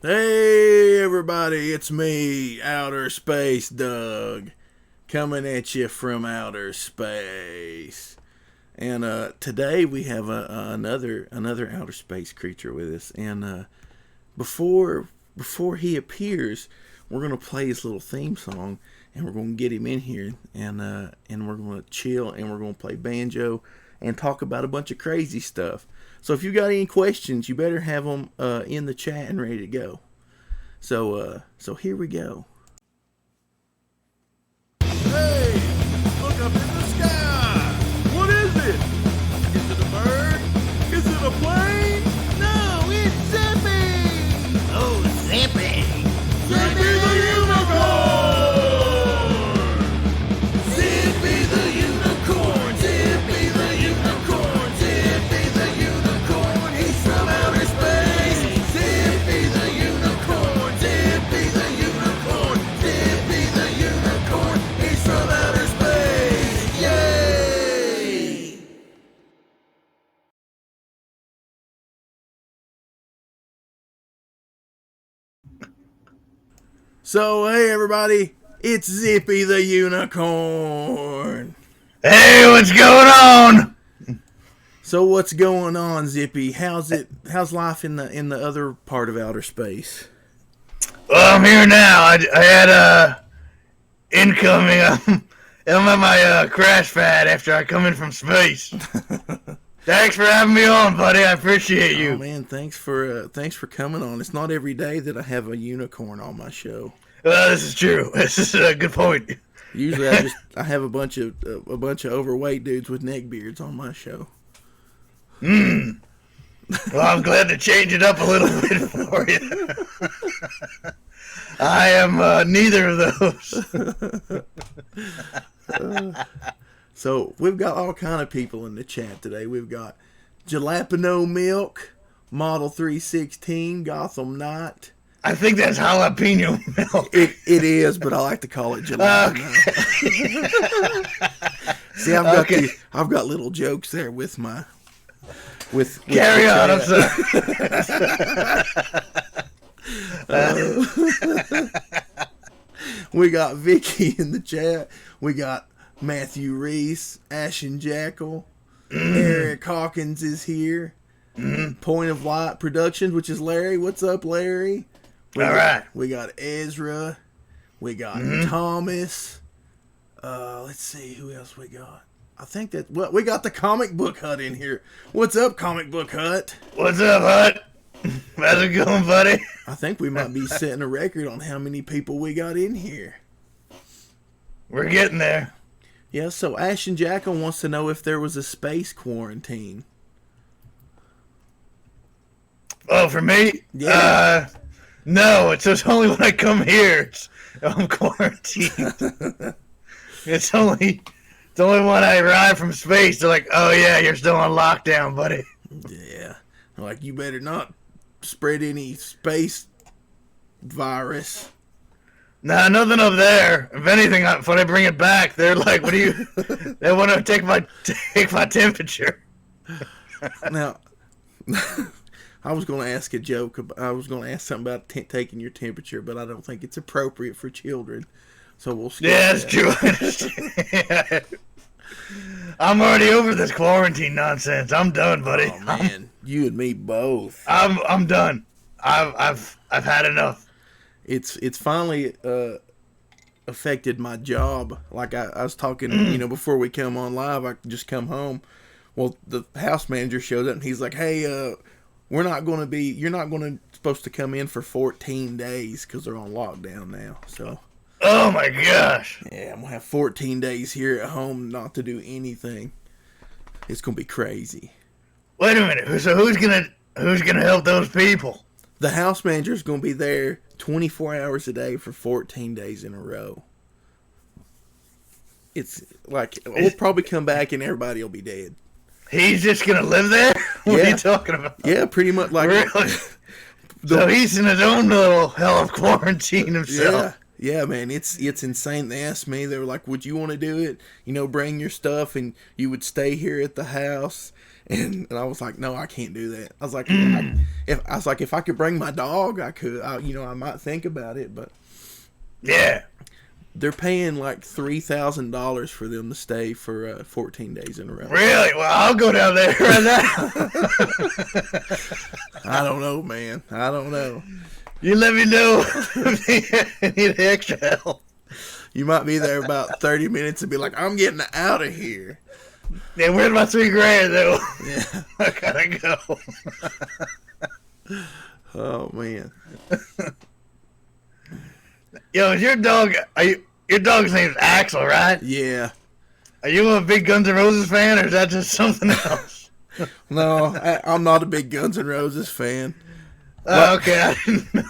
Hey everybody, it's me, Outer Space Doug, coming at you from outer space. And today we have another outer space creature with us. And before he appears, we're gonna play his little theme song, and we're gonna get him in here, and we're gonna chill, and we're gonna play banjo, and talk about a bunch of crazy stuff. So if you got any questions, you better have them in the chat and ready to go. So here we go. Hey, look up in the sky. What is it? Is it a bird? Is it a plane? No, it's Zippy. Oh, Zippy! Zippy the unicorn. Zippy the unicorn! Zippy the unicorn! Zippy the unicorn! He's from outer space! Zippy the unicorn! Zippy the unicorn! Zippy the unicorn! He's from outer space! Yay! So hey everybody, it's Zippy the unicorn. Hey, what's going on? So what's going on, Zippy? How's life in the other part of outer space? Well, I'm here now. I had incoming. I'm at my crash pad after I come in from space. Thanks for having me on, buddy. I appreciate Oh you. man, thanks for coming on. It's not every day that I have a unicorn on my show. This is true. This is a good point. Usually I have a bunch of overweight dudes with neck beards on my show. Well, I'm glad to change it up a little bit for you. I am neither of those. So we've got all kind of people in the chat today. We've got Jalapeno Milk, Model 316, Gotham Knight. I think that's jalapeno milk. It is, but I like to call it jalapeno. See, I've got little jokes there with my with Carry on. I'm sorry. We got Vicky in the chat. We got Matthew Reese, Ashen Jackal, Eric Hawkins is here. Point of Light Productions, which is Larry. What's up, Larry? All right. We got Ezra. We got Thomas. Let's see who else we got. I think that we got the Comic Book Hut in here. What's up, Comic Book Hut? What's up, Hut? How's it going, buddy? I think we might be setting a record on how many people we got in here. We're getting there. Yeah, so Ashen Jackal wants to know if there was a space quarantine. Oh, for me? Yeah. No, it's just only when I come here. I'm quarantined. It's only when I arrive from space. They're like, oh yeah, you're still on lockdown, buddy. Yeah. Like, you better not spread any space virus. Nah, nothing up there. If anything, when I bring it back, they're like, what do you... They want to take my temperature. Now, I was going to ask a joke. I was going to ask something about taking your temperature, but I don't think it's appropriate for children. So we'll skip Yeah, that's that. true. I'm already over this quarantine nonsense. I'm done, buddy. Oh man, you and me both. I'm done. I've had enough. It's finally affected my job. Like I was talking, before we come on live, I just come home. Well, the house manager showed up and he's like, "Hey, you're not supposed to come in for 14 days because they're on lockdown now." So, Oh my gosh. yeah, I'm gonna have 14 days here at home not to do anything. It's gonna be crazy. Wait a minute. So who's gonna help those people? The house manager's gonna be there 24 hours a day for 14 days in a row. It's like we'll probably come back and everybody will be dead. He's just gonna live there? What are you talking about? Yeah, pretty much like Really? So he's in his own little hell of quarantine himself. Yeah, man, it's insane. They asked me, they were like, "Would you want to do it? You know, bring your stuff and you would stay here at the house." And I was like, "No, I can't do that." I was like, if I could bring my dog, I could. I might think about it, but Yeah. they're paying like $3,000 for them to stay for 14 days in a row. Really? Well, I'll go down there right now. I don't know, man. I don't know. You let me know if you need extra help. You might be there about 30 minutes and be like, "I'm getting out of here." Yeah, where's my $3,000 though? Yeah. I gotta go. Oh man. Yo, is your dog? Your dog's name's Axel, right? Yeah. Are you a big Guns N' Roses fan, or is that just something else? No, I'm not a big Guns N' Roses fan. Okay, I didn't know.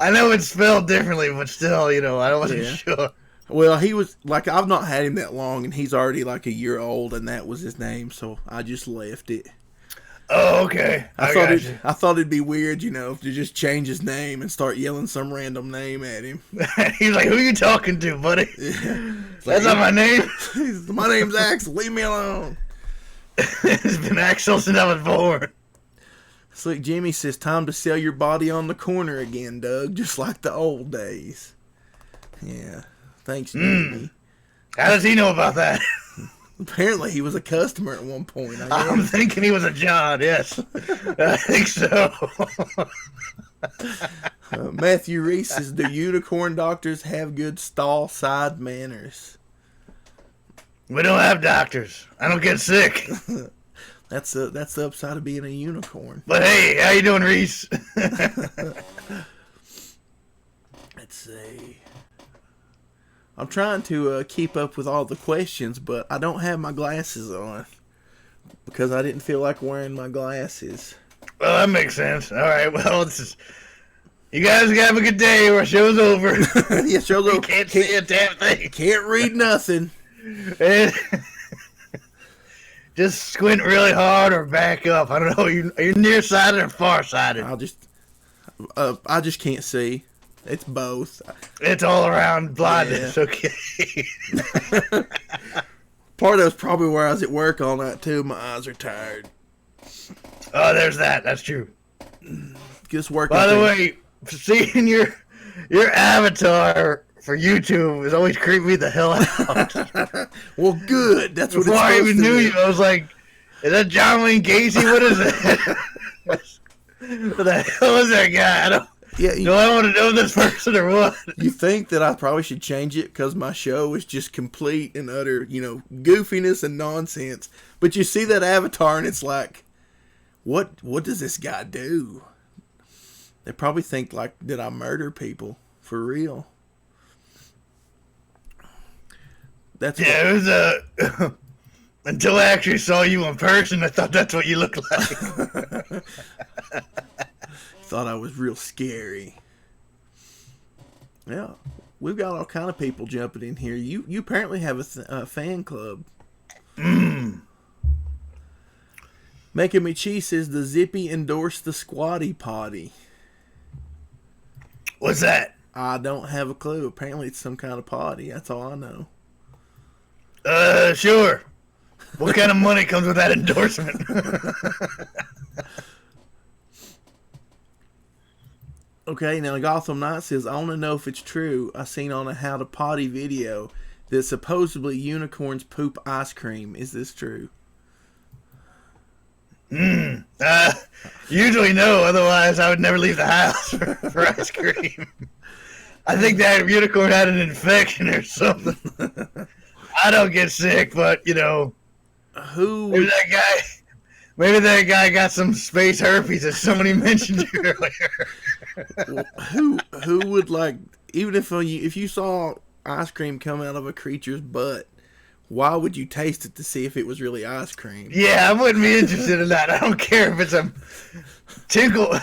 I know it's spelled differently, but still, I wasn't sure. Well, he was like, I've not had him that long, and he's already like a year old, and that was his name, so I just left it. Oh, okay. I thought it'd be weird, to just change his name and start yelling some random name at him. He's like, "Who you talking to, buddy?" Yeah. That's not my name. My name's Axel. Leave me alone. It's been Axel since I was born. Slick Jimmy says, "Time to sell your body on the corner again, Doug, just like the old days." Yeah. Thanks, Jimmy. How does he know about that? Apparently, he was a customer at one point. I'm thinking he was a John, yes. I think so. Matthew Reese says, "Do unicorn doctors have good stall side manners?" We don't have doctors. I don't get sick. That's the upside of being a unicorn. But hey, how you doing, Reese? Let's see. I'm trying to keep up with all the questions, but I don't have my glasses on because I didn't feel like wearing my glasses. Well, that makes sense. All right, well, you guys have a good day. Our show's over. Yeah, show's over. You can't see a damn thing. Can't read nothing. Just squint really hard or back up. I don't know. Are you nearsighted or farsighted? I just can't see. It's both. It's all around blindness. Yeah. Okay. Part of it's probably where I was at work all night too. My eyes are tired. Oh, there's that. That's true. Just working. By the way, seeing your avatar for YouTube is always creeping me the hell out. Well, good. That's what. Before I even knew you, I was like, "Is that John Wayne Gacy? What is it? What the hell is that guy? Do I want to know this person or what?" You think that I probably should change it because my show is just complete and utter, goofiness and nonsense. But you see that avatar and it's like, what does this guy do? They probably think like, did I murder people for real? That's it was until I actually saw you in person, I thought that's what you looked like. Thought I was real scary. Yeah, we've got all kind of people jumping in here. You apparently have a fan club. Making Me Cheese says the Zippy endorsed the Squatty Potty. What's that? I don't have a clue. Apparently it's some kind of potty. That's all I know. Sure. What kind of money comes with that endorsement? Okay, now Gotham Knight says, "I want to know if it's true. I seen on a How to Potty video that supposedly unicorns poop ice cream. Is this true?" Usually no, otherwise I would never leave the house for ice cream. I think that unicorn had an infection or something. I don't get sick, but maybe that guy got some space herpes as somebody mentioned earlier. Who would like, even if you saw ice cream come out of a creature's butt, why would you taste it to see if it was really ice cream? Yeah, I wouldn't be interested in that. I don't care if it's a tinkle.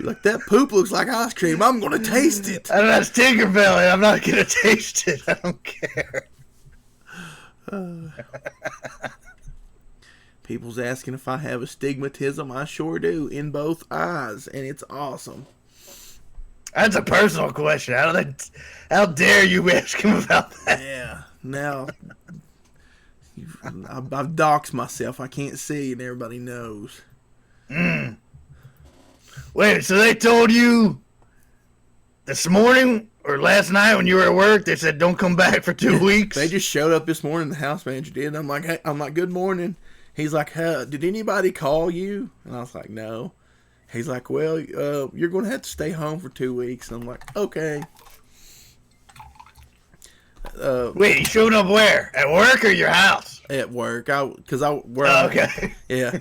Like, that poop looks like ice cream. I'm going to taste it. I don't know, it's Tinkerbell. I'm not going to taste it. I don't care. People's asking if I have astigmatism. I sure do, in both eyes, and it's awesome. That's a personal question. How dare you ask him about that? Yeah. Now, I've doxed myself. I can't see, and everybody knows. Wait, so they told you this morning or last night when you were at work? They said don't come back for 2 weeks. They just showed up this morning. The house manager did. I'm like, hey, good morning. He's like, huh, did anybody call you? And I was like, no. He's like, well, you're going to have to stay home for 2 weeks. And I'm like, okay. Wait, you showed up where? At work or your house? At work. Because Okay. Yeah.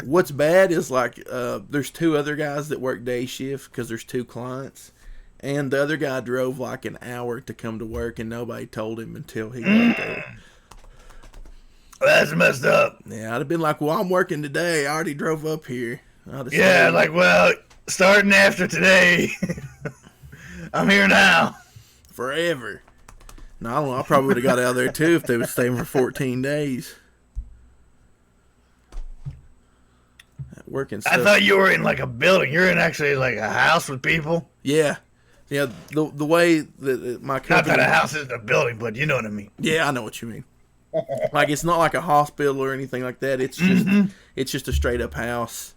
What's bad is like, there's 2 other guys that work day shift because there's 2 clients. And the other guy drove like an hour to come to work, and nobody told him until he got there. That's messed up. Yeah, I'd have been like, well, I'm working today. I already drove up here. Yeah, like, well, starting after today, I'm here now. Forever. No, I don't know. I probably would have got out of there too if they was staying for 14 days. Working stuff. I thought you were in like a building. You're in actually like a house with people. Yeah. Yeah, the way that my company... Not that a house isn't a building, but you know what I mean. Yeah, I know what you mean. Like, it's not like a hospital or anything like that. It's just a straight up house.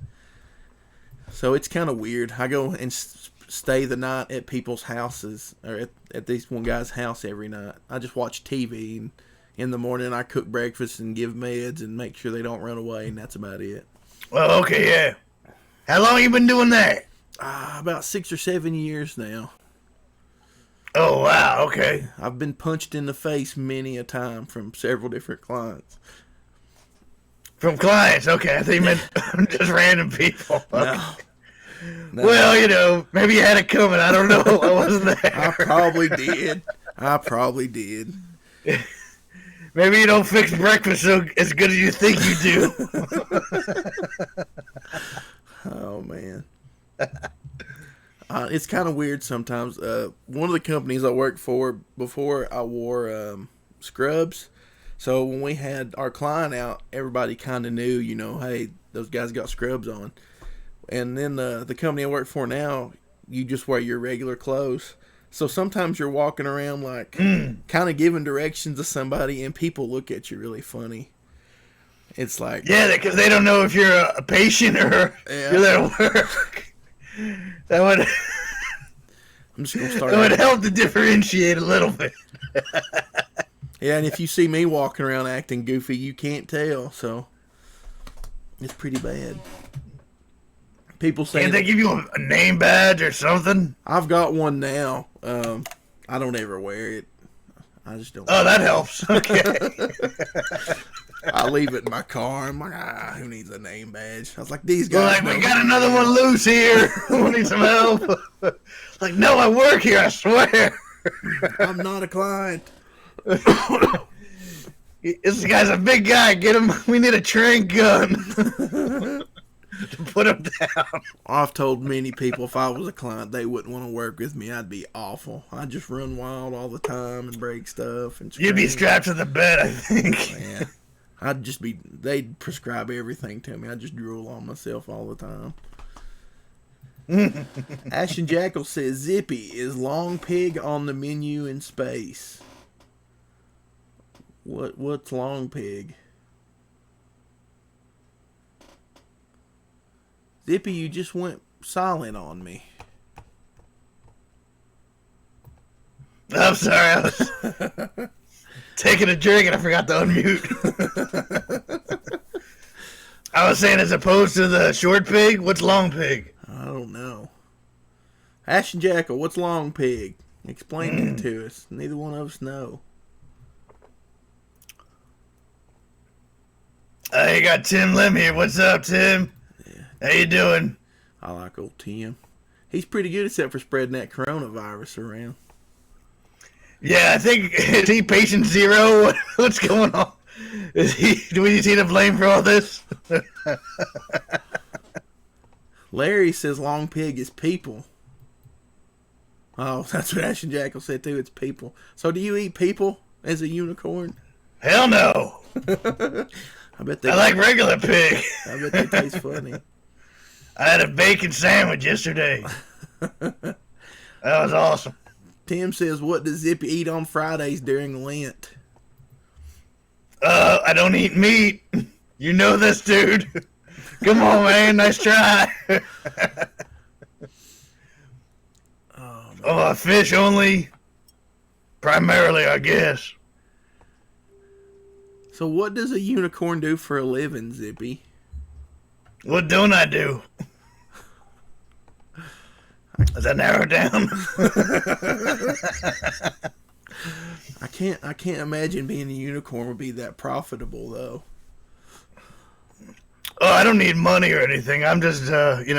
So it's kind of weird. I go and stay the night at people's houses, or at this one guy's house every night. I just watch TV, and in the morning I cook breakfast and give meds and make sure they don't run away, and that's about it. Well, okay, yeah. How long you been doing that? About 6 or 7 years now. Oh, wow, okay. I've been punched in the face many a time from several different clients. From clients, okay. I think you meant just random people. Okay. No. Well, you know, maybe you had it coming. I don't know. I wasn't there. I probably did. Maybe you don't fix breakfast as good as you think you do. Oh, man. It's kind of weird sometimes. One of the companies I worked for before I wore scrubs. So when we had our client out, everybody kind of knew, you know, hey, those guys got scrubs on. And then the company I work for now, you just wear your regular clothes. So sometimes you're walking around like kind of giving directions to somebody, and people look at you really funny. It's like... Yeah, because they don't know if you're a patient or you're there to work. That would... I'm just gonna start... That would help to differentiate a little bit. Yeah, and if you see me walking around acting goofy, you can't tell, so... It's pretty bad. People say... Can't they give you a name badge or something? I've got one now. I don't ever wear it. I just don't... Oh, that helps. Okay. I leave it in my car. I'm like, who needs a name badge? I was like, these guys... Well, like, we got another one loose here. We need some help. Like, no, I work here, I swear. I'm not a client. This guy's a big guy. Get him. We need a train gun to put him down. I've told many people if I was a client, they wouldn't want to work with me. I'd be awful. I'd just run wild all the time and break stuff. And You'd be scream. strapped to the bed, I think. Yeah. I'd just be... They'd prescribe everything to me. I'd just drool on myself all the time. Ashton Jackal says, Zippy, is long pig on the menu in space? What's long pig? Zippy, you just went silent on me. I'm sorry, I was taking a drink and I forgot to unmute. I was saying, as opposed to the short pig, what's long pig? I don't know. Ashton Jackal, what's long pig? Explain it to us. Neither one of us know. You got Tim Lim here. What's up, Tim? Yeah. How you doing? I like old Tim. He's pretty good except for spreading that coronavirus around. Yeah, I think, is he patient zero? What's going on? Do we need to blame for all this? Larry says long pig is people. Oh, that's what Ashton Jackal said too. It's people. So do you eat people as a unicorn? Hell no. I bet they... I like regular pig. I bet they taste funny. I had a bacon sandwich yesterday. That was awesome. Tim says, what does Zippy eat on Fridays during Lent? I don't eat meat. You know this, dude. Come on, man. Nice try. Fish only. Primarily, I guess. So what does a unicorn do for a living, Zippy? What don't I do? Does that narrow it down? I can't imagine being a unicorn would be that profitable though. Oh, I don't need money or anything. I'm just, hanging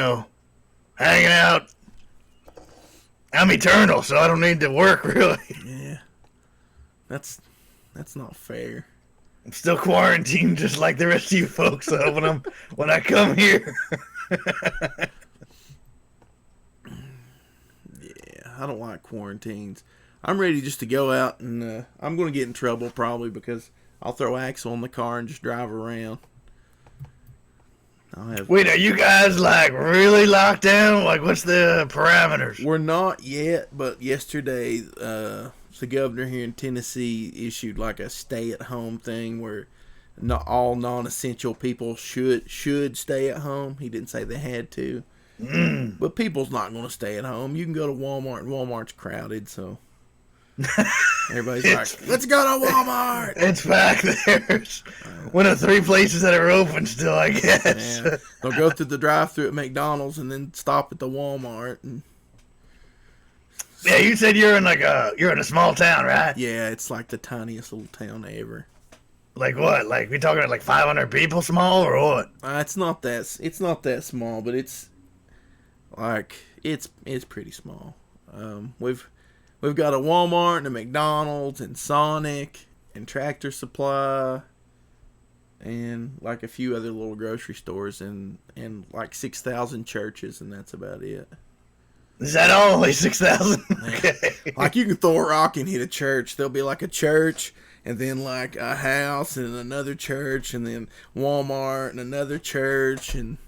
out. I'm eternal, so I don't need to work, really. Yeah. That's not fair. I'm still quarantined just like the rest of you folks, though, when I come here. Yeah, I don't like quarantines. I'm ready just to go out and I'm going to get in trouble probably because I'll throw Axel in the car and just drive around. Wait, are you guys like really locked down? Like, what's the parameters? We're not yet, but yesterday, the governor here in Tennessee issued like a stay-at-home thing where not all non-essential people should stay at home. He didn't say they had to, but people's not going to stay at home. You can go to Walmart, and Walmart's crowded, so everybody's like, "Let's go to Walmart." It's back there. One of 3 places that are open still, I guess. Yeah. They'll go through the drive-thru at McDonald's and then stop at the Walmart. And yeah, you said you're in a small town, right? yeah, it's like the tiniest little town ever. Like what? Like we talking like 500 people small or what? It's not that small, but it's pretty small. We've got a Walmart and a McDonald's and Sonic and Tractor Supply and like a few other little grocery stores and like 6,000 churches, and that's about it. Is that all? Only 6,000? Okay. Like you can throw a rock and hit a church. There'll be like a church and then like a house and another church and then Walmart and another church and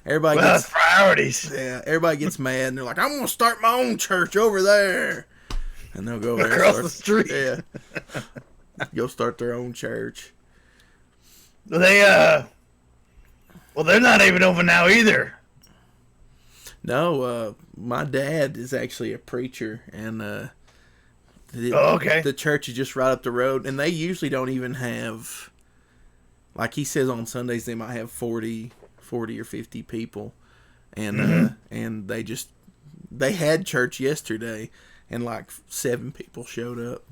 everybody gets priorities. Yeah, everybody gets mad and they're like, I'm gonna start my own church over there. And they'll go there across the street. Yeah. Go start their own church. They're not even open now either. No, my dad is actually a preacher, and okay. The church is just right up the road, and they usually don't even have, like he says on Sundays, they might have 40 or 50 people, and and they had church yesterday, and like 7 people showed up.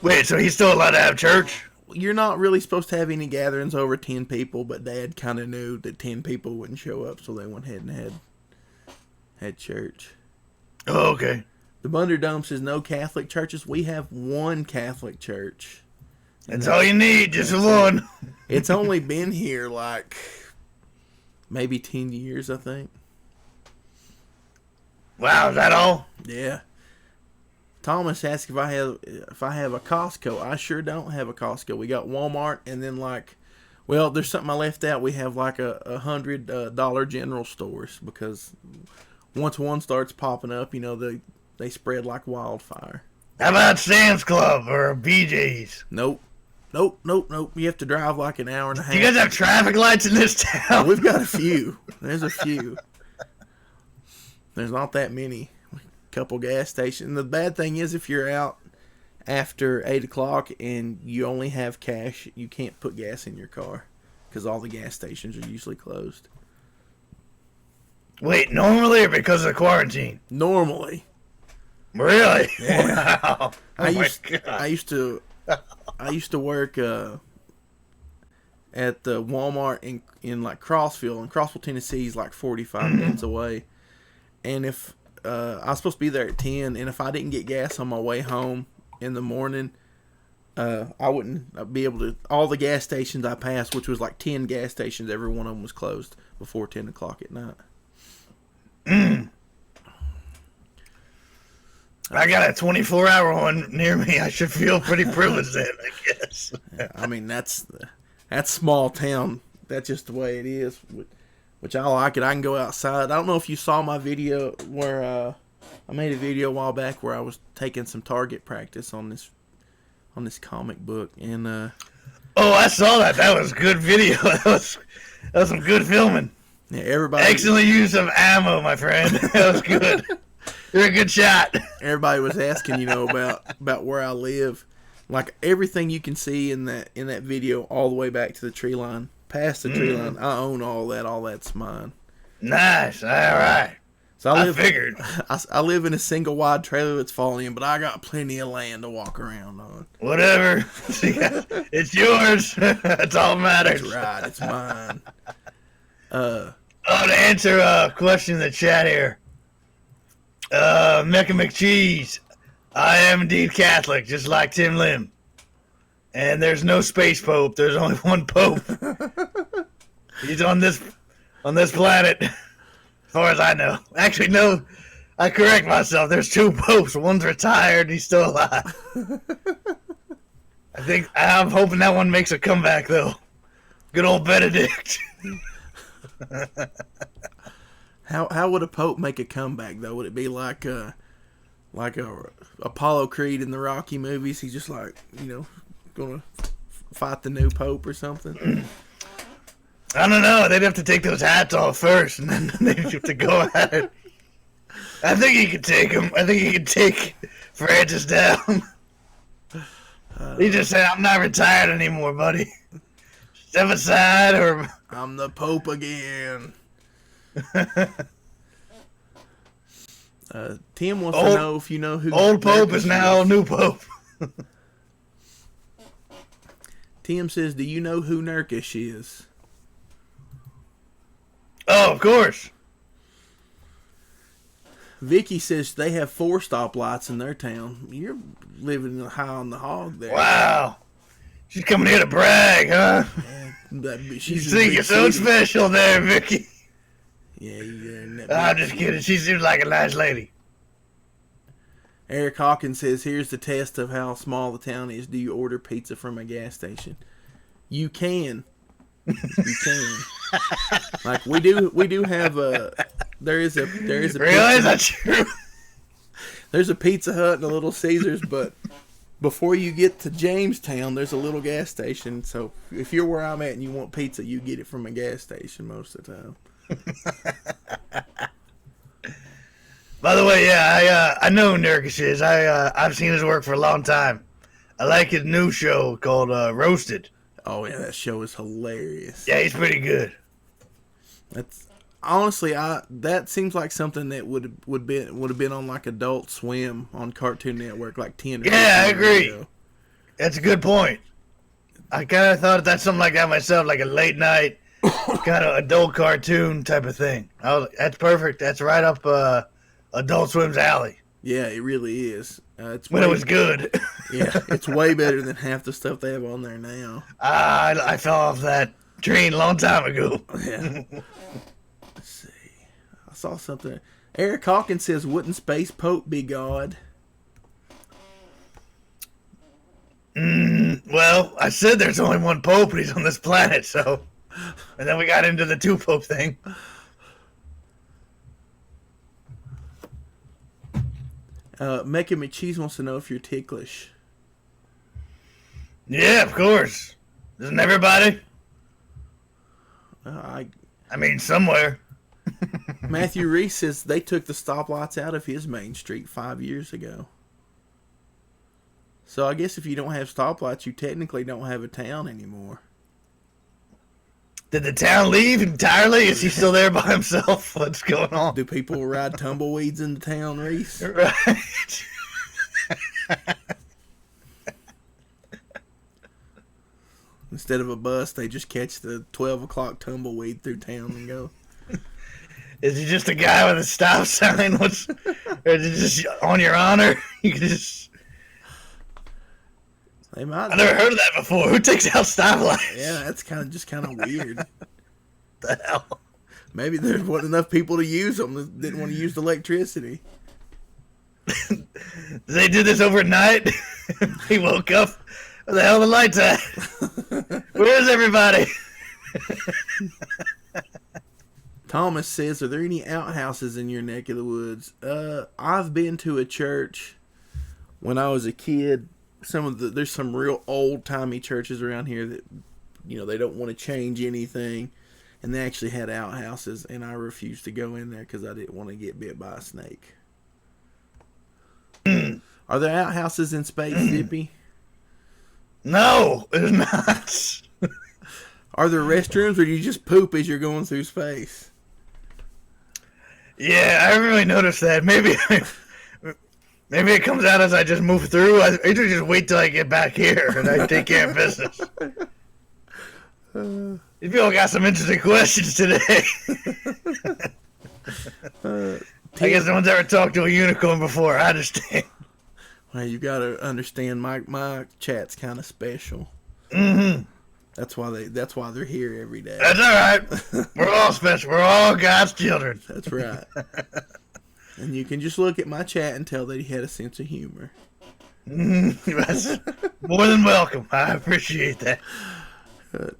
Wait, so he's still allowed to have church? You're not really supposed to have any gatherings over 10 people, but Dad kind of knew that 10 people wouldn't show up, so they went ahead and had church. Oh, okay. The Bunderdome says no Catholic churches. We have one Catholic church. That's all you need, just one. It's only been here like maybe 10 years, I think. Wow, is that all? Yeah. Thomas asked if I have a Costco. I sure don't have a Costco. We got Walmart, and then there's something I left out. We have like $100 Dollar General stores, because once one starts popping up, they spread like wildfire. How about Sam's Club or BJ's? Nope. You have to drive like an hour and a half. Do you guys have traffic lights in this town? We've got a few. There's a few. There's not that many. Couple gas stations. The bad thing is, if you're out after 8 o'clock and you only have cash, you can't put gas in your car because all the gas stations are usually closed. Wait, normally or because of quarantine? Normally. Really? Yeah. Wow. I used to work at the Walmart in like Crossville, and Crossville, Tennessee is like 45 minutes away. And if I was supposed to be there at 10, and if I didn't get gas on my way home in the morning, I wouldn't be able to. All the gas stations I passed, which was like 10 gas stations, every one of them was closed before 10 o'clock at night. I got a 24-hour one near me. I should feel pretty privileged then, I guess. I mean, that's small town. That's just the way it is. which I like it. I can go outside. I don't know if you saw my video where I made a video a while back where I was taking some target practice on this comic book, and Oh, I saw that. That was good video. That was some good filming. yeah, everybody Excellent use of ammo, my friend. That was good. You're a good shot. everybody was asking, about where I live. Like everything you can see in that video, all the way back to the tree line, past the tree line. I own all that. All that's mine. Nice. All right. So I figured. I live in a single wide trailer that's falling in, but I got plenty of land to walk around on. Whatever. It's yours. That's all that matters. That's right. It's mine. Oh, to answer a question in the chat here. Mecca McCheese. I am indeed Catholic, just like Tim Lim. And there's no space pope. There's only one pope. He's on this planet, as far as I know. Actually, no. I correct myself. There's two popes. One's retired. He's still alive. I'm hoping that one makes a comeback, though. Good old Benedict. How would a pope make a comeback though? Would it be like a Apollo Creed in the Rocky movies? He's just like gonna fight the new pope or something. I don't know. They'd have to take those hats off first, and then they'd have to go at it. I think he could take him. I think he could take Francis down. He just said, "I'm not retired anymore, buddy. Step aside, or I'm the pope again." Tim wants to know if you know who old pope Nurkic is now new pope." Tim says, "Do you know who Nurkic is?" Oh, of course. Vicky says they have 4 stoplights in their town. You're living high on the hog there. Wow. She's coming here to brag, huh? You She's think you're so special there, Vicky. Yeah, I'm just kidding. She seems like a nice lady. Eric Hawkins says, "Here's the test of how small the town is. Do you order pizza from a gas station?" You can. You can. Like we do have there is a Really? Is pizza, that true? there's a Pizza Hut and a Little Caesars, but before you get to Jamestown, there's a little gas station. So if you're where I'm at and you want pizza, you get it from a gas station most of the time. By the way, yeah, I know who Nurkic is. I've seen his work for a long time. I like his new show called Roasted. Oh yeah, that show is hilarious. Yeah, he's pretty good. That's honestly, that seems like something that would have been on like Adult Swim on Cartoon Network like 10. Yeah, I agree. That's a good point. I kind of thought that's something like that myself, like a late night kind of adult cartoon type of thing. That's perfect. That's right up Adult Swim's alley. Yeah, it really is. It's when it was good. Yeah, it's way better than half the stuff they have on there now. I fell off that train a long time ago. Yeah. Let's see. I saw something. Eric Hawkins says, "Wouldn't Space Pope be God?" Well, I said there's only one pope, and he's on this planet, so... And then we got into the 2 pope thing. Mecca McCheese wants to know if you're ticklish. Yeah, of course. Isn't everybody? I mean, somewhere. Matthew Reese says they took the stoplights out of his main street 5 years ago. So I guess if you don't have stoplights, you technically don't have a town anymore. Did the town leave entirely? Is he still there by himself? What's going on? Do people ride tumbleweeds in the town, Reese? Right. Instead of a bus, they just catch the 12 o'clock tumbleweed through town and go. Is he just a guy with a stop sign? Or is it just on your honor? You can just... They might. I've never heard of that before. Who takes out stoplights? Yeah, that's kind of weird. The hell? Maybe there wasn't enough people to use them that didn't want to use the electricity. They did this overnight. He woke up. Where the hell are the lights at? Where's everybody? Thomas says, are there any outhouses in your neck of the woods? I've been to a church when I was a kid. There's some real old-timey churches around here that, they don't want to change anything. And they actually had outhouses, and I refused to go in there because I didn't want to get bit by a snake. Are there outhouses in space, Zippy? No, there's not. Are there restrooms, or do you just poop as you're going through space? Yeah, I really noticed that. Maybe it comes out as I just move through. I usually just wait till I get back here and I take care of business. You people got some interesting questions today. I guess no one's ever talked to a unicorn before. I understand. Well, you got to understand, my chat's kind of special. Mm-hmm. That's why they're here every day. That's all right. We're all special. We're all God's children. That's right. And you can just look at my chat and tell that he had a sense of humor. That's more than welcome. I appreciate that.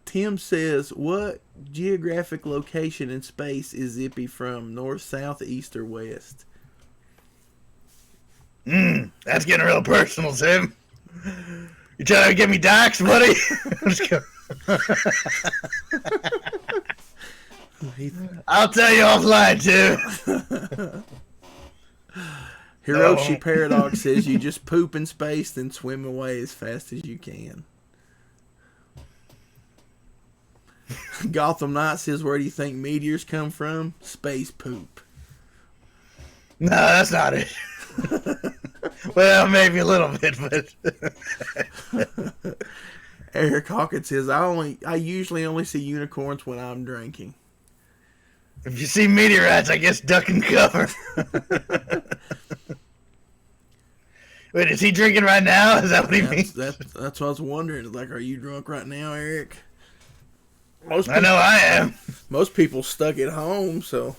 Tim says, what geographic location in space is Zippy from? North, south, east, or west? That's getting real personal, Tim. You trying to get me doxxed, buddy? I'm just kidding. I'll tell you offline, too. Hiroshi Paradox says you just poop in space, then swim away as fast as you can. Gotham Knight says, where do you think meteors come from? Space poop. No, that's not it. Well, maybe a little bit, but... Eric Hawkins says, I usually only see unicorns when I'm drinking. If you see meteorites, I guess duck and cover. Wait, is he drinking right now? Is that what he means? That's what I was wondering. Like, are you drunk right now, Eric? I know I am. Most people stuck at home, so...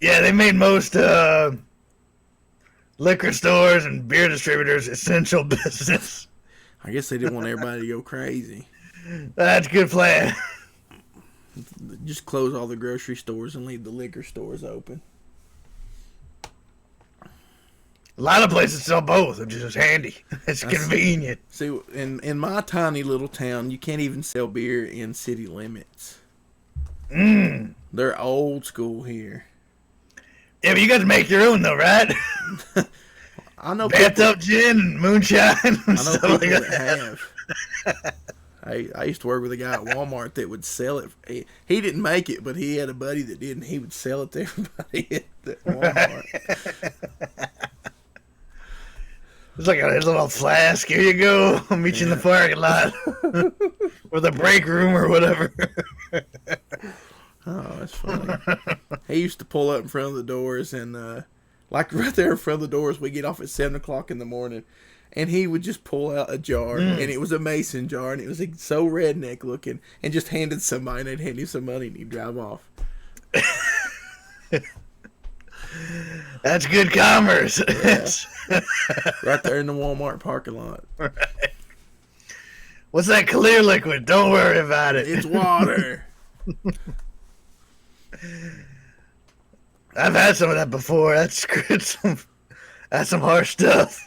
Yeah, they made most liquor stores and beer distributors essential business. I guess they didn't want everybody to go crazy. That's a good plan. Just close all the grocery stores and leave the liquor stores open. A lot of places sell both, which is handy. It's convenient. See, in my tiny little town, you can't even sell beer in city limits. They're old school here. Yeah, but you got to make your own, though, right? I know bathtub gin and moonshine and I know stuff people like that that. have. I used to work with a guy at Walmart that would sell it. He didn't make it, but he had a buddy that did, and he would sell it to everybody at Walmart. It's like a little flask. Here you go. I'll meet you in the parking lot. Or the break room or whatever. Oh, that's funny. He used to pull up in front of the doors, and like right there in front of the doors, we get off at 7 o'clock in the morning, and he would just pull out a jar, and it was a mason jar, and it was like so redneck looking, and just handed somebody, and they'd hand him some money, and he'd drive off. That's good commerce. Yeah. Right there in the Walmart parking lot. Right. What's that clear liquid? Don't worry about it. It's water. I've had some of that before. That's good. That's some harsh stuff.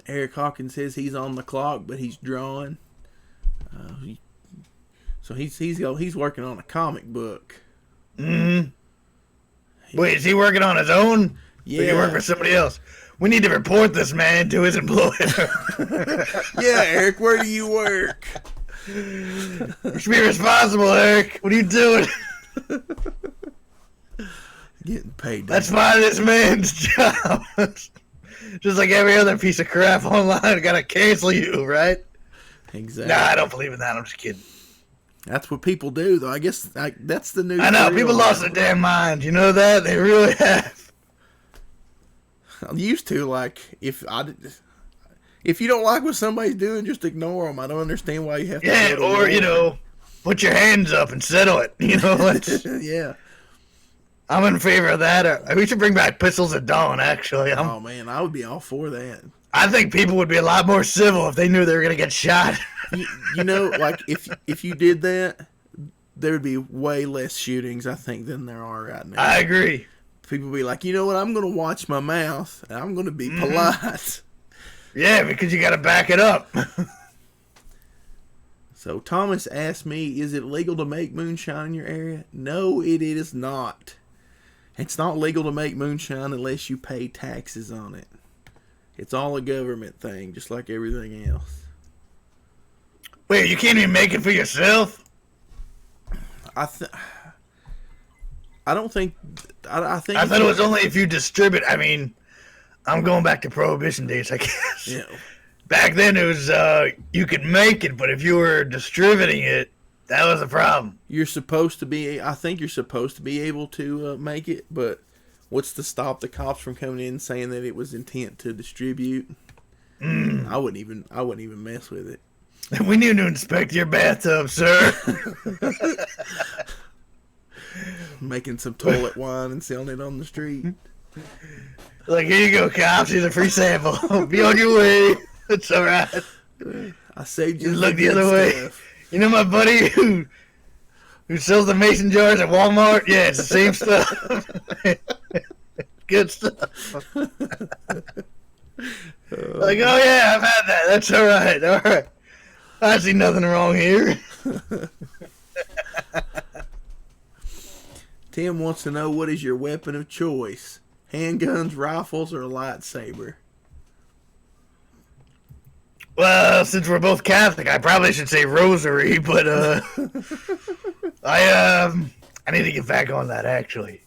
Eric Hawkins says he's on the clock, but he's drawing. So he's working on a comic book. Mm-hmm. Wait, is he working on his own? Yeah. Or you work for somebody else? We need to report this man to his employer. Yeah, Eric, where do you work? You should be responsible, Eric. What are you doing? Getting paid. That's why this man's job. Just like every other piece of crap online, I gotta cancel you, right? Exactly. Nah, I don't believe in that. I'm just kidding. That's what people do, though. I guess that's the new. I know people lost their damn mind. You know that they really have. I used to if you don't like what somebody's doing, just ignore them. I don't understand why you have to. Yeah, or put your hands up and settle it. Yeah. I'm in favor of that. We should bring back Pistols at Dawn. Actually, oh man, I would be all for that. I think people would be a lot more civil if they knew they were going to get shot. You know, like if you did that, there would be way less shootings, I think, than there are right now. I agree. People be like, you know what? I'm going to watch my mouth, and I'm going to be polite. Yeah, because you got to back it up. So Thomas asked me, is it legal to make moonshine in your area? No, it is not. It's not legal to make moonshine unless you pay taxes on it. It's all a government thing, just like everything else. Wait, you can't even make it for yourself? I don't think. I think. I thought it was only if you distribute. I mean, I'm going back to Prohibition days, I guess. Yeah. Back then, it was you could make it, but if you were distributing it, that was a problem. You're supposed to be. I think you're supposed to be able to make it, but what's to stop the cops from coming in saying that it was intent to distribute? I wouldn't even mess with it. We need to inspect your bathtub, sir. Making some toilet wine and selling it on the street. Like, here you go, cops. Here's a free sample. Be on your way. It's all right. I saved you. Just look the other way. You know my buddy who sells the mason jars at Walmart? Yeah, it's the same stuff. Good stuff. Like, oh yeah, I've had that. That's all right. All right. I see nothing wrong here. Tim wants to know, what is your weapon of choice? Handguns, rifles, or a lightsaber? Well, since we're both Catholic, I probably should say rosary, but I need to get back on that actually.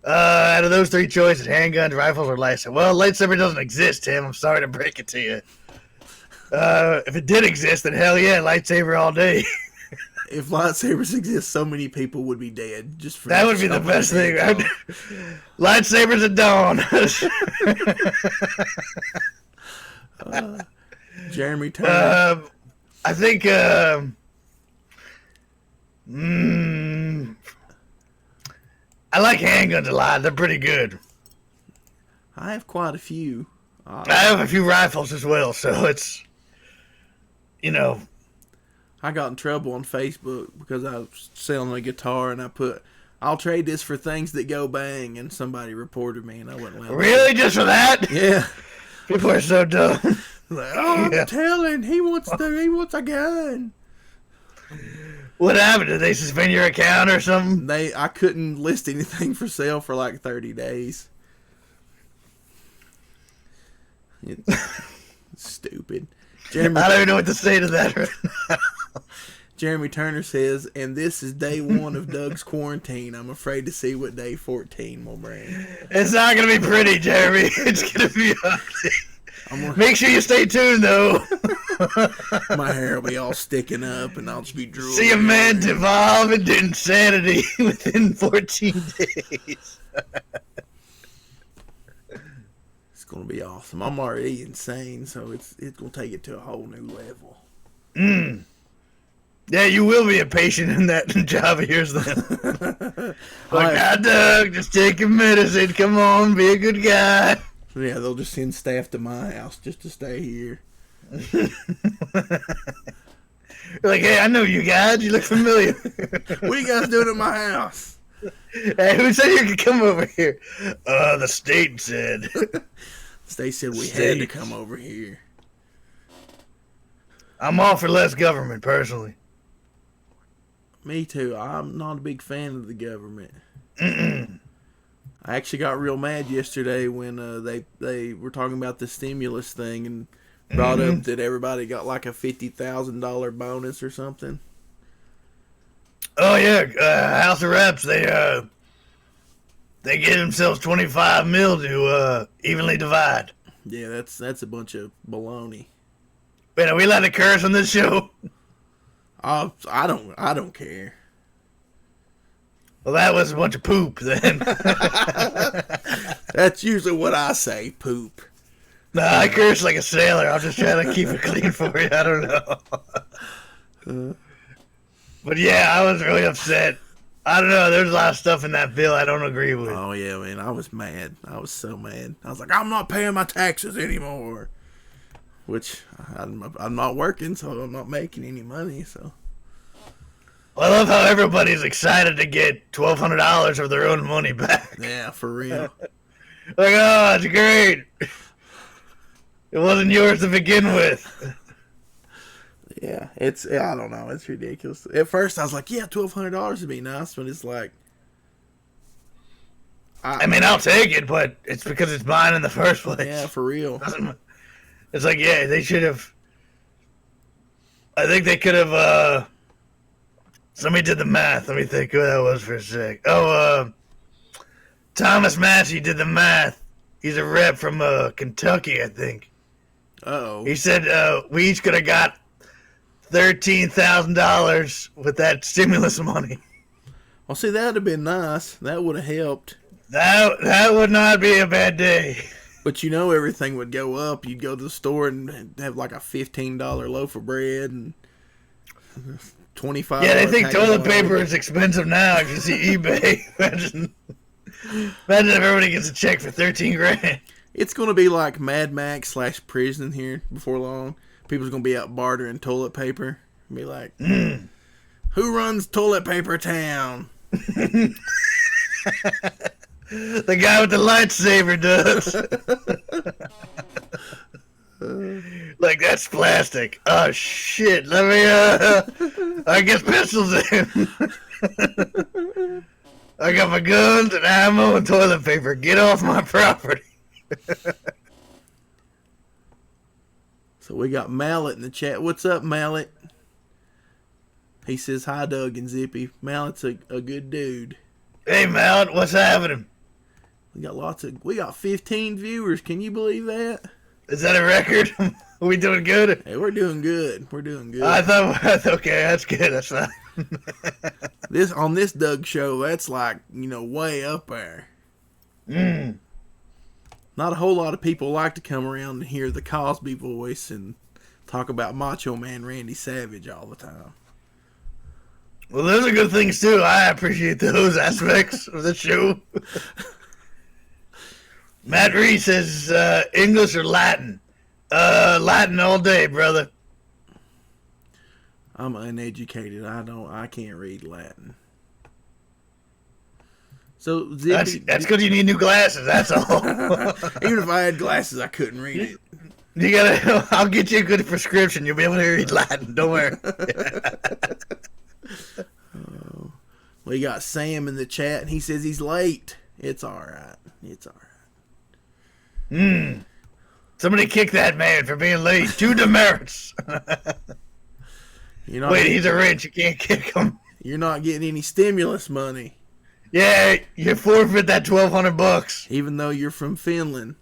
Out of those three choices, handguns, rifles, or lightsaber. Well, lightsaber doesn't exist, Tim. I'm sorry to break it to you. If it did exist, then hell yeah, lightsaber all day. If lightsabers exist, so many people would be dead. Just for that would be the best thing. Lightsabers at dawn. Jeremy Turner. I think. I like handguns a lot. They're pretty good. I have quite a few. I have a few rifles as well, so it's, you know. I got in trouble on Facebook because I was selling a guitar and I put, I'll trade this for things that go bang, and somebody reported me and I wasn't allowed. Really? Just for that? Yeah. People are so dumb. Like, oh, I'm telling, he wants a gun. What happened? Did they suspend your account or something? I couldn't list anything for sale for like 30 days. Stupid. I don't even know what to say to that right now. Jeremy Turner says, and this is day 1 of Doug's quarantine. I'm afraid to see what day 14 will bring. It's not going to be pretty, Jeremy. It's going to be ugly. Make sure you stay tuned, though. My hair will be all sticking up, and I'll just be drooling. See a man devolve into insanity within 14 days. It's going to be awesome. I'm already insane, so it's going to take it to a whole new level. Yeah, you will be a patient in that job of yours then. Like, Doug, just take your medicine. Come on, be a good guy. Yeah, they'll just send staff to my house just to stay here. Like, hey, I know you guys. You look familiar. What are you guys doing at my house? Hey, who said you could come over here? The state said. They said we had to come over here. I'm all for less government, personally. Me too. I'm not a big fan of the government. I actually got real mad yesterday when they were talking about the stimulus thing and brought up that everybody got like a $50,000 bonus or something. Oh yeah, House of Reps, they gave themselves $25 million to evenly divide. Yeah, that's a bunch of baloney. Wait, are we allowed to curse on this show? I don't care. Well, that was a bunch of poop then. That's usually what I say, poop. Nah, I curse like a sailor. I'm just trying to keep it clean for you. I don't know. But yeah, I was really upset. I don't know. There's a lot of stuff in that bill I don't agree with. Oh yeah, man, I was mad. I was so mad. I was like, I'm not paying my taxes anymore. which I'm not working, so I'm not making any money. So I love how everybody's excited to get $1,200 of their own money back. yeah, for real. Like, oh, it's great. It wasn't yours to begin with. Yeah, I don't know, it's ridiculous. At first, I was like, yeah, $1,200 would be nice, but it's like, I mean, I'll take it, but it's because it's mine in the first place. yeah, for real. It's like, yeah, they should have. I think they could have. Somebody did the math. Let me think who that was for a sec. Oh, Thomas Massey did the math. He's a rep from Kentucky, I think. Uh-oh. He said we each could have got $13,000 with that stimulus money. Well, see, that would have been nice. That would have helped. That would not be a bad day. But you know everything would go up. You'd go to the store and have like a $15 loaf of bread and $25. Yeah, they think toilet paper. paper is expensive now. If you see eBay, imagine if everybody gets a check for $13,000. It's going to be like Mad Max / prison here before long. People's going to be out bartering toilet paper. Be like, who runs toilet paper town? The guy with the lightsaber does. Like, that's plastic. Oh, shit. Let me, I guess pistols in. I got my guns and ammo and toilet paper. Get off my property. So we got Mallet in the chat. What's up, Mallet? He says, hi, Doug and Zippy. Mallet's a good dude. Hey, Mallet, what's happening? We got 15 viewers. Can you believe that? Is that a record? Are we doing good? Hey, we're doing good. We're doing good. I thought, okay, that's good. That's fine. On this Doug show, that's like, way up there. Not a whole lot of people like to come around and hear the Cosby voice and talk about Macho Man Randy Savage all the time. Well, those are good things, too. I appreciate those aspects of the show. Matt Reese says, English or Latin? Latin all day, brother. I'm uneducated. I can't read Latin. So Zippy, that's because you need new glasses, that's all. Even if I had glasses, I couldn't read it. I'll get you a good prescription. You'll be able to read Latin. Don't worry. We got Sam in the chat, and he says he's late. It's all right. It's all right. Somebody kick that man for being late. 2 demerits. Wait, he's a rich. You can't kick him. You're not getting any stimulus money. Yeah, you forfeit that $1,200. Even though you're from Finland.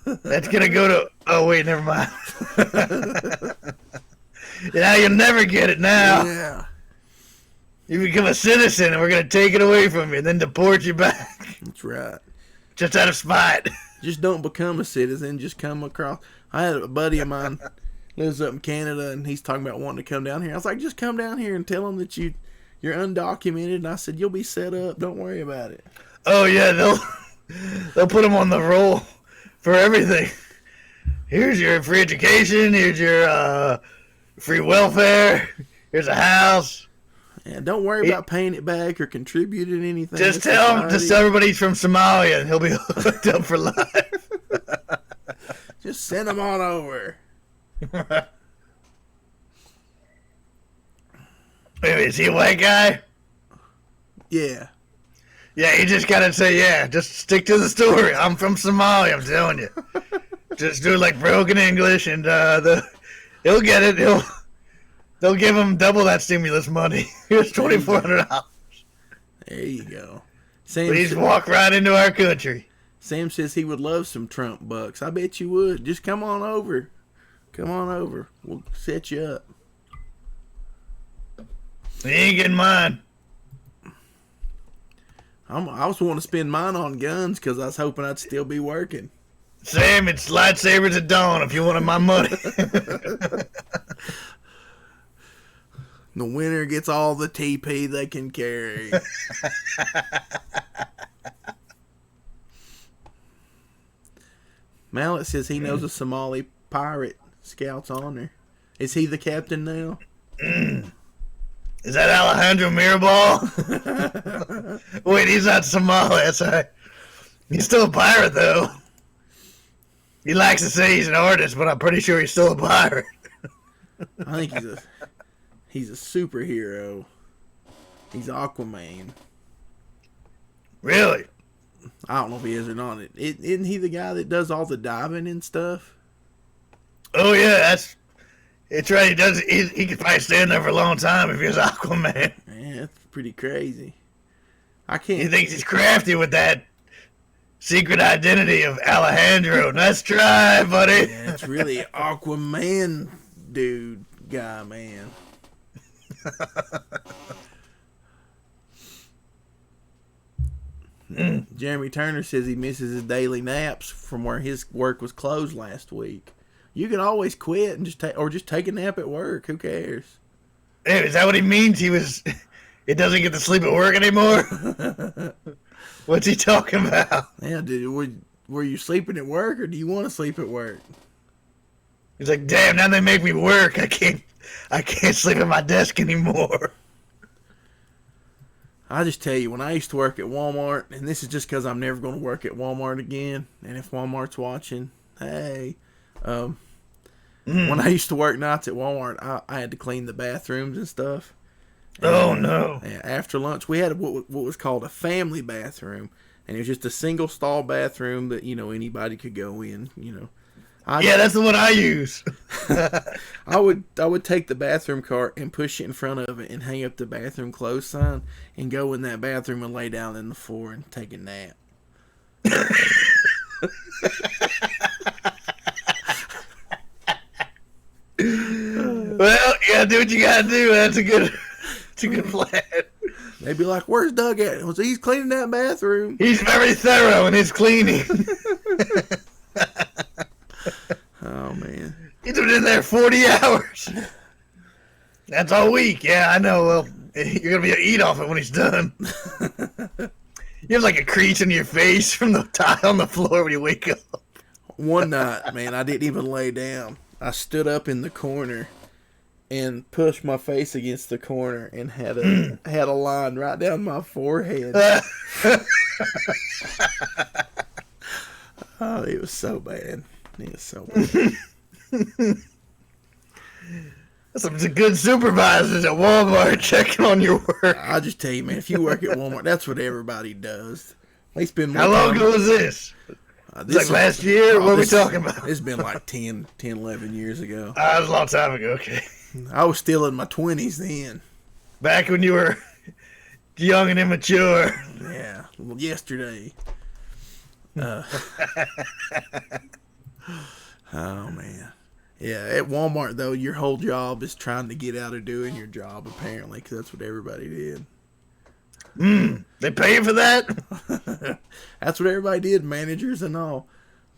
That's gonna go to. Oh wait, never mind. Yeah, you'll never get it now. Yeah. You become a citizen, and we're gonna take it away from you, and then deport you back. That's right. Just out of spite. Just don't become a citizen. Just come across. I had a buddy of mine lives up in Canada, and he's talking about wanting to come down here. I was like, just come down here and tell them that you're undocumented. And I said, you'll be set up. Don't worry about it. Oh yeah, they'll put them on the roll for everything. Here's your free education. Here's your free welfare. Here's a house. Yeah, don't worry about paying it back or contributing anything. Just tell everybody he's from Somalia, and he'll be hooked up for life. Just send them on over. Wait, is he a white guy? Yeah. Yeah, you just gotta say, yeah, just stick to the story. I'm from Somalia, I'm telling you. Just do it like broken English, and he'll get it. They'll give him double that stimulus money. Here's $2,400. There you go. Please walk right into our country. Sam says he would love some Trump bucks. I bet you would. Just come on over. Come on over. We'll set you up. He ain't getting mine. I was wanting to spend mine on guns because I was hoping I'd still be working. Sam, it's lightsabers at dawn if you wanted my money. The winner gets all the TP they can carry. Mallet says he knows a Somali pirate Scout's honor. Is he the captain now? Is that Alejandro Mirabal? Wait, he's not Somali. That's right. He's still a pirate, though. He likes to say he's an artist, but I'm pretty sure he's still a pirate. I think he's a superhero. He's Aquaman. Really? I don't know if he is or not. Isn't he the guy that does all the diving and stuff? Oh, yeah, it's right. He could probably stand there for a long time if he was Aquaman. Man, that's pretty crazy. I He can't. thinks he's crafty with that secret identity of Alejandro. Nice try, buddy. Yeah, it's really Aquaman dude guy, man. Jeremy Turner says he misses his daily naps from where his work was closed last week. You can always quit and just take a nap at work. Who cares? Hey, is that what he means? It doesn't get to sleep at work anymore? What's he talking about? Yeah, were you sleeping at work or do you want to sleep at work? He's like, damn, now they make me work. I can't sleep at my desk anymore. I just tell you, when I used to work at Walmart, and this is just because I'm never going to work at Walmart again, and if Walmart's watching, hey, when I used to work nights at Walmart, I had to clean the bathrooms and stuff. Oh, no. After lunch, we had what was called a family bathroom, and it was just a single stall bathroom that anybody could go in. Yeah, that's the one I use. I would take the bathroom cart and push it in front of it and hang up the bathroom close sign and go in that bathroom and lay down in the floor and take a nap. Well, you gotta do what you gotta do. That's a good plan. They'd be like, "Where's Doug at?" Well, he's cleaning that bathroom. He's very thorough in his cleaning. Oh man, He's been in there 40 hours. That's all week. Yeah, I know. Well, you're gonna be able to eat off it when he's done. You have like a crease in your face from the tile on the floor when you wake up. one night, man, I didn't even lay down. I stood up in the corner and pushed my face against the corner and had a line right down my forehead. Oh, it was so bad. It was so bad. Some good supervisors at Walmart checking on your work. I just tell you, man, if you work at Walmart, that's what everybody does. They spend more How long time- ago was this? This Like last year? What are we this- talking about? It's been like 10, 11 years ago. That was a long time ago. Okay. I was still in my 20s then. Back when you were young and immature. Yeah, well, yesterday. Oh, man. Yeah, at Walmart, though, your whole job is trying to get out of doing your job, apparently, because that's what everybody did. They pay you for that? That's what everybody did, managers and all.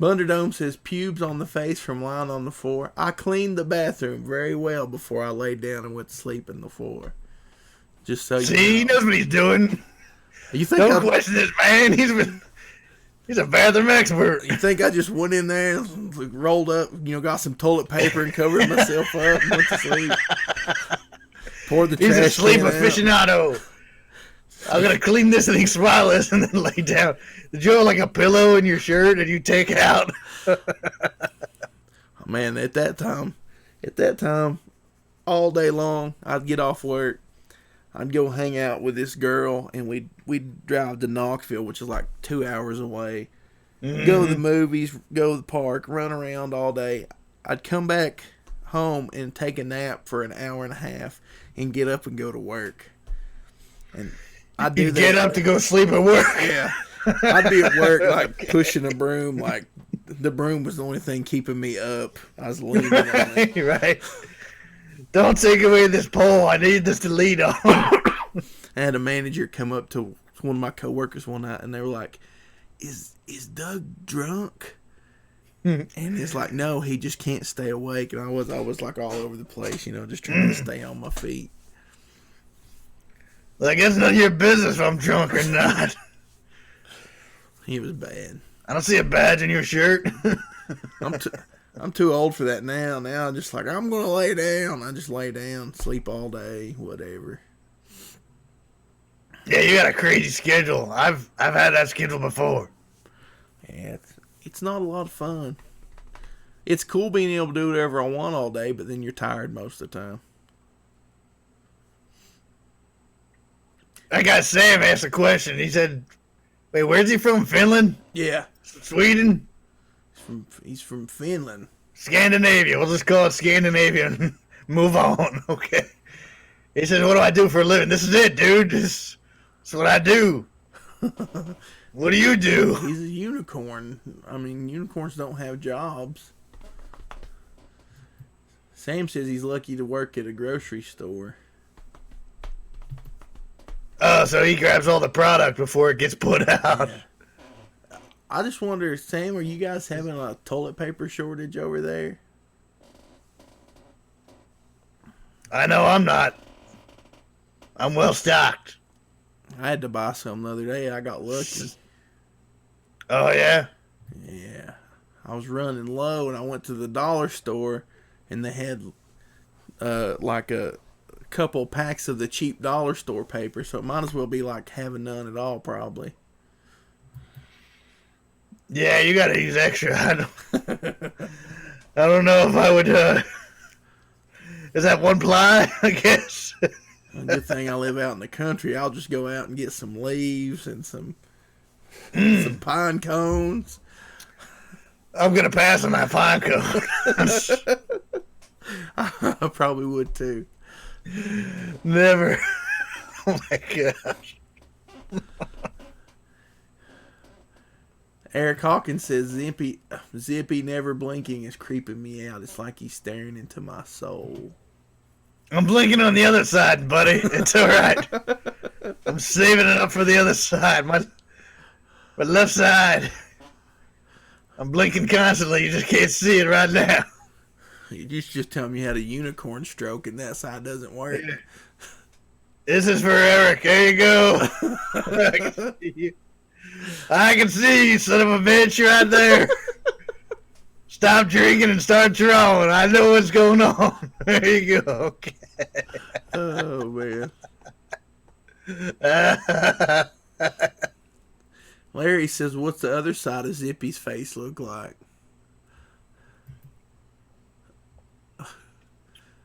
Bunderdome says, pubes on the face from lying on the floor. I cleaned the bathroom very well before I laid down and went to sleep in the floor. Just so you See, he know. knows what he's doing. You think Don't question this man. He's a bathroom expert. You think I just went in there, rolled up, got some toilet paper and covered myself up and went to sleep? Poured the He's a trash sleep can out. aficionado. I'm gonna clean this thing spotless and then lay down. Did you have like a pillow in your shirt and you take out? Man, at that time, all day long, I'd get off work. I'd go hang out with this girl, and we'd drive to Knoxville, which is like 2 hours away. Go to the movies, go to the park, run around all day. I'd come back home and take a nap for an hour and a half and get up and go to work. And I'd do You that. get up to go sleep at work. Yeah. I'd be at work, like, pushing a broom. Like, the broom was the only thing keeping me up. I was leaning on it. Right. Don't take away this pole. I need this to lead on. I had a manager come up to one of my coworkers one night, and they were like, "Is Doug drunk?" And it's like, "No, he just can't stay awake." And I was like all over the place, just trying to stay on my feet. Like, it's none of your business if I'm drunk or not. He was bad. I don't see a badge in your shirt. I'm too old for that now. Now I'm just like, I'm going to lay down. I just lay down, sleep all day, whatever. Yeah, you got a crazy schedule. I've had that schedule before. Yeah, it's not a lot of fun. It's cool being able to do whatever I want all day, but then you're tired most of the time. I got Sam asked a question. He said, wait, where's he from? Finland? Yeah. Sweden? He's from Finland. Scandinavia. We'll just call it Scandinavia and move on. Okay. He said, what do I do for a living? This is it, dude. This is what I do. What do you do? He's a unicorn. I mean, unicorns don't have jobs. Sam says he's lucky to work at a grocery store. Oh, so he grabs all the product before it gets put out. Yeah. I just wonder, Sam, are you guys having a toilet paper shortage over there? I know I'm not. I'm well stocked. I had to buy some the other day. I got lucky. Oh, yeah? Yeah. I was running low, and I went to the dollar store, and they had like a couple packs of the cheap dollar store paper, so it might as well be like having none at all, probably. Yeah, you gotta use extra. I don't know if I would, is that one ply, I guess? A good thing I live out in the country. I'll just go out and get some leaves and some pine cones. I'm gonna pass on that pine cone. I probably would too. Never. Oh my gosh. Eric Hawkins says Zippy never blinking is creeping me out. It's like he's staring into my soul. I'm blinking on the other side, buddy. It's alright. I'm saving it up for the other side. My left side. I'm blinking constantly. You just can't see it right now. You just tell me you had a unicorn stroke and that side doesn't work. This is for Eric. There you go. I can see you, son of a bitch, right there. Stop drinking and start drawing. I know what's going on. There you go. Okay. Oh, man. Larry says, what's the other side of Zippy's face look like?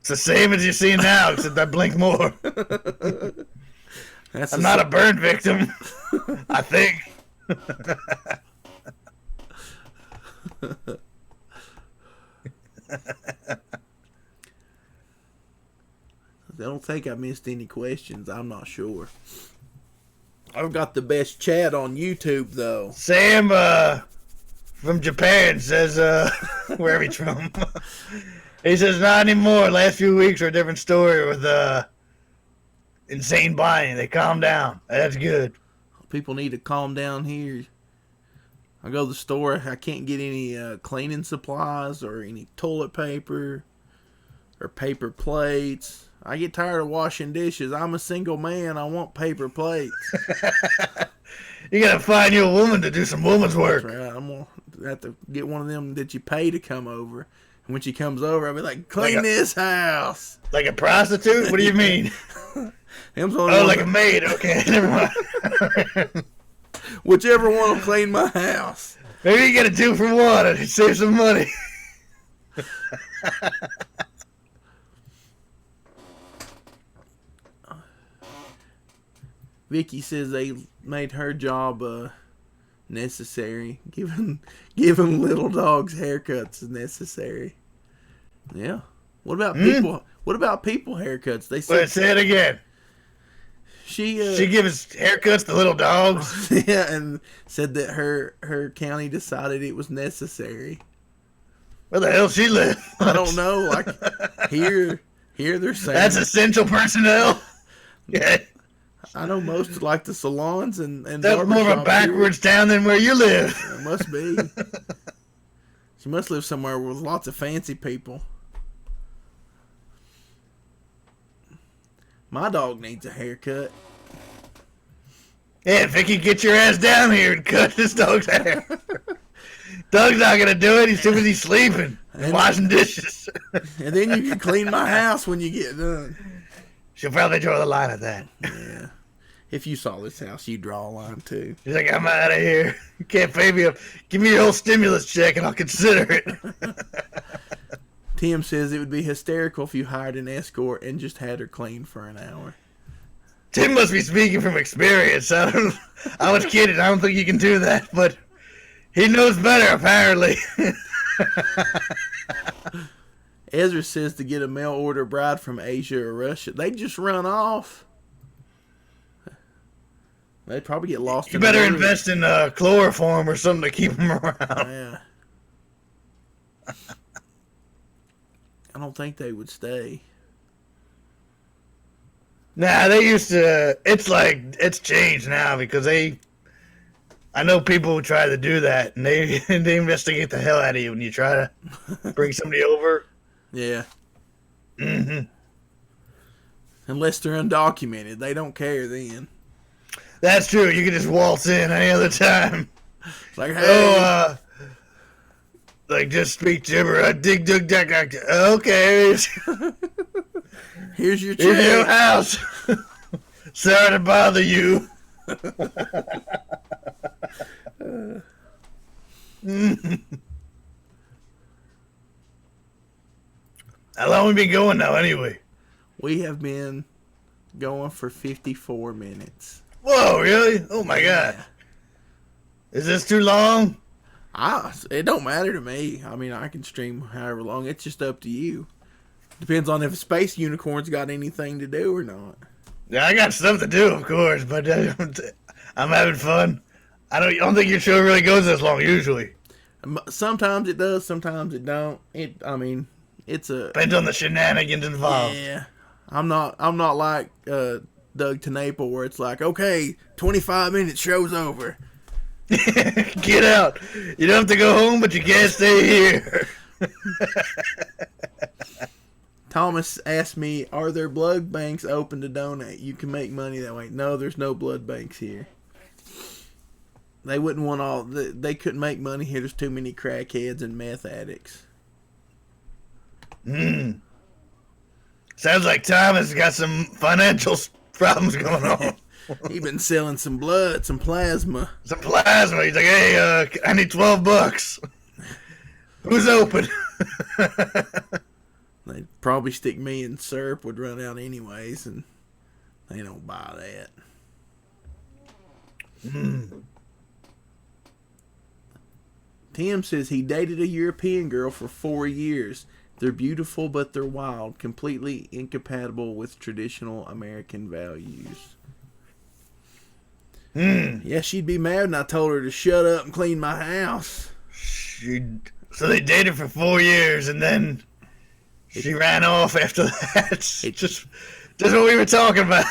It's the same as you see now, except I blink more. I'm not a burn victim, I think. I don't think I missed any questions. I'm not sure. I've got the best chat on YouTube, though. Sam from Japan says, wherever he's from, he says, not anymore. Last few weeks are a different story with insane buying. They calm down. That's good. People need to calm down here. I go to the store. I can't get any cleaning supplies or any toilet paper or paper plates. I get tired of washing dishes. I'm a single man. I want paper plates. You gotta find you a woman to do some woman's work. That's right. I'm gonna have to get one of them that you pay to come over. And when she comes over, I'll be like, clean this house. Like a prostitute? What do you mean? Oh, like a maid. Okay, never mind. Whichever one will clean my house. Maybe you get a 2 for 1 and save some money. Vicky says they made her job necessary. Giving little dogs haircuts is necessary. Yeah. What about people? What about people haircuts? They said. Wait, say it again. She gives haircuts to little dogs. Yeah, and said that her county decided it was necessary. Where the hell she live? I don't know. Like here they're saying that's essential personnel. Yeah. I know most of, like the salons and that's more of a backwards town than where you live. It must be. She must live somewhere with lots of fancy people. My dog needs a haircut. Yeah, Vicky, get your ass down here and cut this dog's hair. Doug's not gonna do it. He's too busy sleeping and washing dishes. And then you can clean my house when you get done. She'll probably draw the line at that. Yeah. If you saw this house, you'd draw a line too. She's like, I'm out of here. You can't pay me up. Give me your whole stimulus check and I'll consider it. Tim says it would be hysterical if you hired an escort and just had her clean for an hour. Tim must be speaking from experience. I was kidding. I don't think you can do that, but he knows better, apparently. Ezra says to get a mail order bride from Asia or Russia, they'd just run off. They'd probably get lost. You better invest in chloroform or something to keep them around. Yeah. I don't think they would stay. Nah, they used to. It's changed now because I know people who try to do that and they investigate the hell out of you when you try to bring somebody over. Yeah. Mm-hmm. Unless they're undocumented, they don't care then. That's true. You can just waltz in any other time. It's like, hey. Like, just speak gibber. I dig, dug, duck. Okay. Here's your check. Here's your house. Sorry to bother you. How long we been going now, anyway? We have been going for 54 minutes. Whoa, really? Oh, my God. Is this too long? It don't matter to me. I mean, I can stream however long. It's just up to you. Depends on if Space Unicorn's got anything to do or not. Yeah, I got stuff to do, of course, but I'm having fun. I don't think your show really goes this long usually. Sometimes it does, sometimes it don't. It's depends on the shenanigans involved. Yeah, I'm not like Doug Tenaple where it's like, okay, 25 minutes, show's over. Get out. You don't have to go home, but you can't stay here. Thomas asked me, are there blood banks open to donate? You can make money that way. No, there's no blood banks here. They wouldn't want they couldn't make money here. There's too many crackheads and meth addicts. Sounds like Thomas got some financial problems going on. He been selling some blood, some plasma. Some plasma. He's like, hey, I need $12. Who's open? They'd probably stick me in syrup, would run out anyways, and they don't buy that. Tim says he dated a European girl for 4 years. They're beautiful, but they're wild. Completely incompatible with traditional American values. Yeah, she'd be mad when I told her to shut up and clean my house. So they dated for 4 years, and then she ran off after that. Just what we were talking about.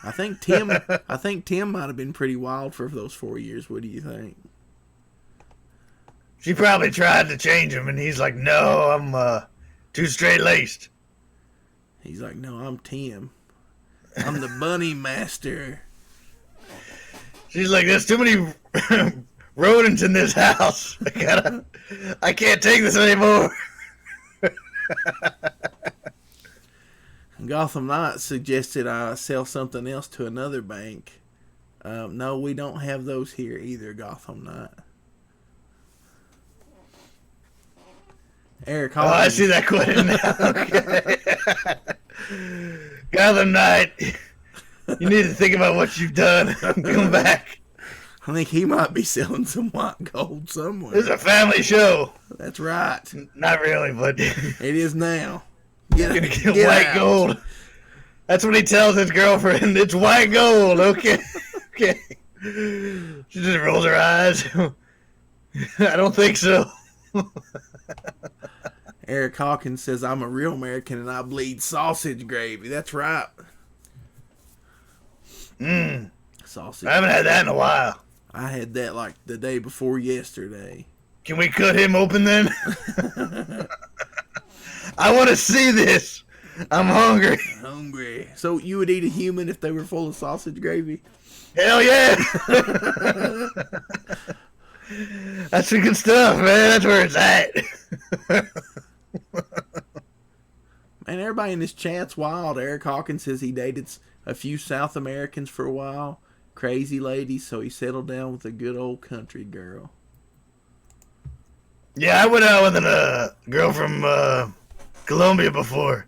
I think Tim might have been pretty wild for those 4 years. What do you think? She probably tried to change him, and he's like, no, I'm too straight-laced. He's like, no, I'm Tim. I'm the bunny master. She's like, there's too many rodents in this house. I can't take this anymore. Gotham Knight suggested I sell something else to another bank. No, we don't have those here either, Gotham Knight. Eric Hawkins. Oh, I see that question now. Okay. Gotham Knight, you need to think about what you've done. Come back. I think he might be selling some white gold somewhere. This is a family show. That's right. Not really, but it is now. Get white gold. That's what he tells his girlfriend. It's white gold. Okay. Okay. She just rolls her eyes. I don't think so. Eric Hawkins says, I'm a real American and I bleed sausage gravy. That's right. Sausage. I haven't had that in a while. I had that like the day before yesterday. Can we cut him open then? I want to see this. I'm hungry. Hungry. So you would eat a human if they were full of sausage gravy? Hell yeah. That's the good stuff, man. That's where it's at. Man, everybody in this chat's wild. Eric Hawkins says he dated a few South Americans for a while. Crazy ladies, so he settled down with a good old country girl. Yeah, I went out with a girl from Colombia before.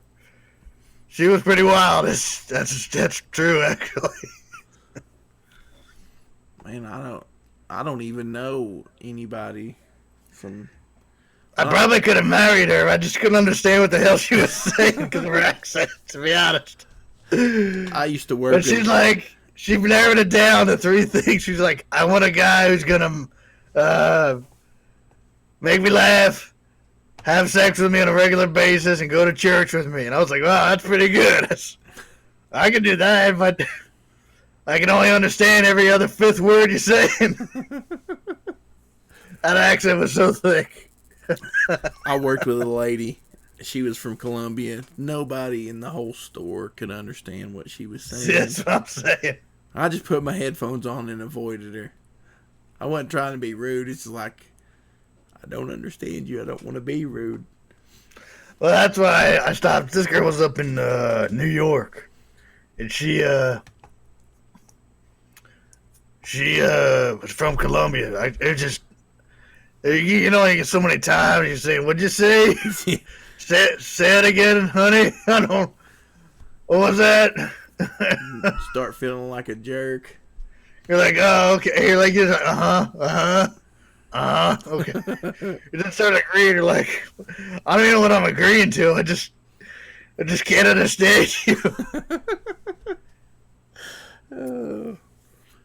She was pretty wild. That's true, actually. Man, I don't even know anybody from. I probably could have married her. I just couldn't understand what the hell she was saying because of her accent, to be honest. I used to work. But she's like, she narrowed it down to 3 things. She's like, I want a guy who's gonna make me laugh, have sex with me on a regular basis, and go to church with me. And I was like, wow, that's pretty good. I can do that, but I can only understand every other 5th word you're saying. That accent was so thick. I worked with a lady. She was from Colombia. Nobody in the whole store could understand what she was saying. That's what I'm saying. I just put my headphones on and avoided her. I wasn't trying to be rude. It's like, I don't understand you. I don't want to be rude. Well, that's why I stopped. This girl was up in New York, and she was from Colombia. It just, you know, you get so many times you say, "What'd you say?" say it again, honey. I don't. What was that? Start feeling like a jerk. You're like, oh, okay. You're like, okay. You just start agreeing. You're like, I don't even know what I'm agreeing to. I just can't understand you.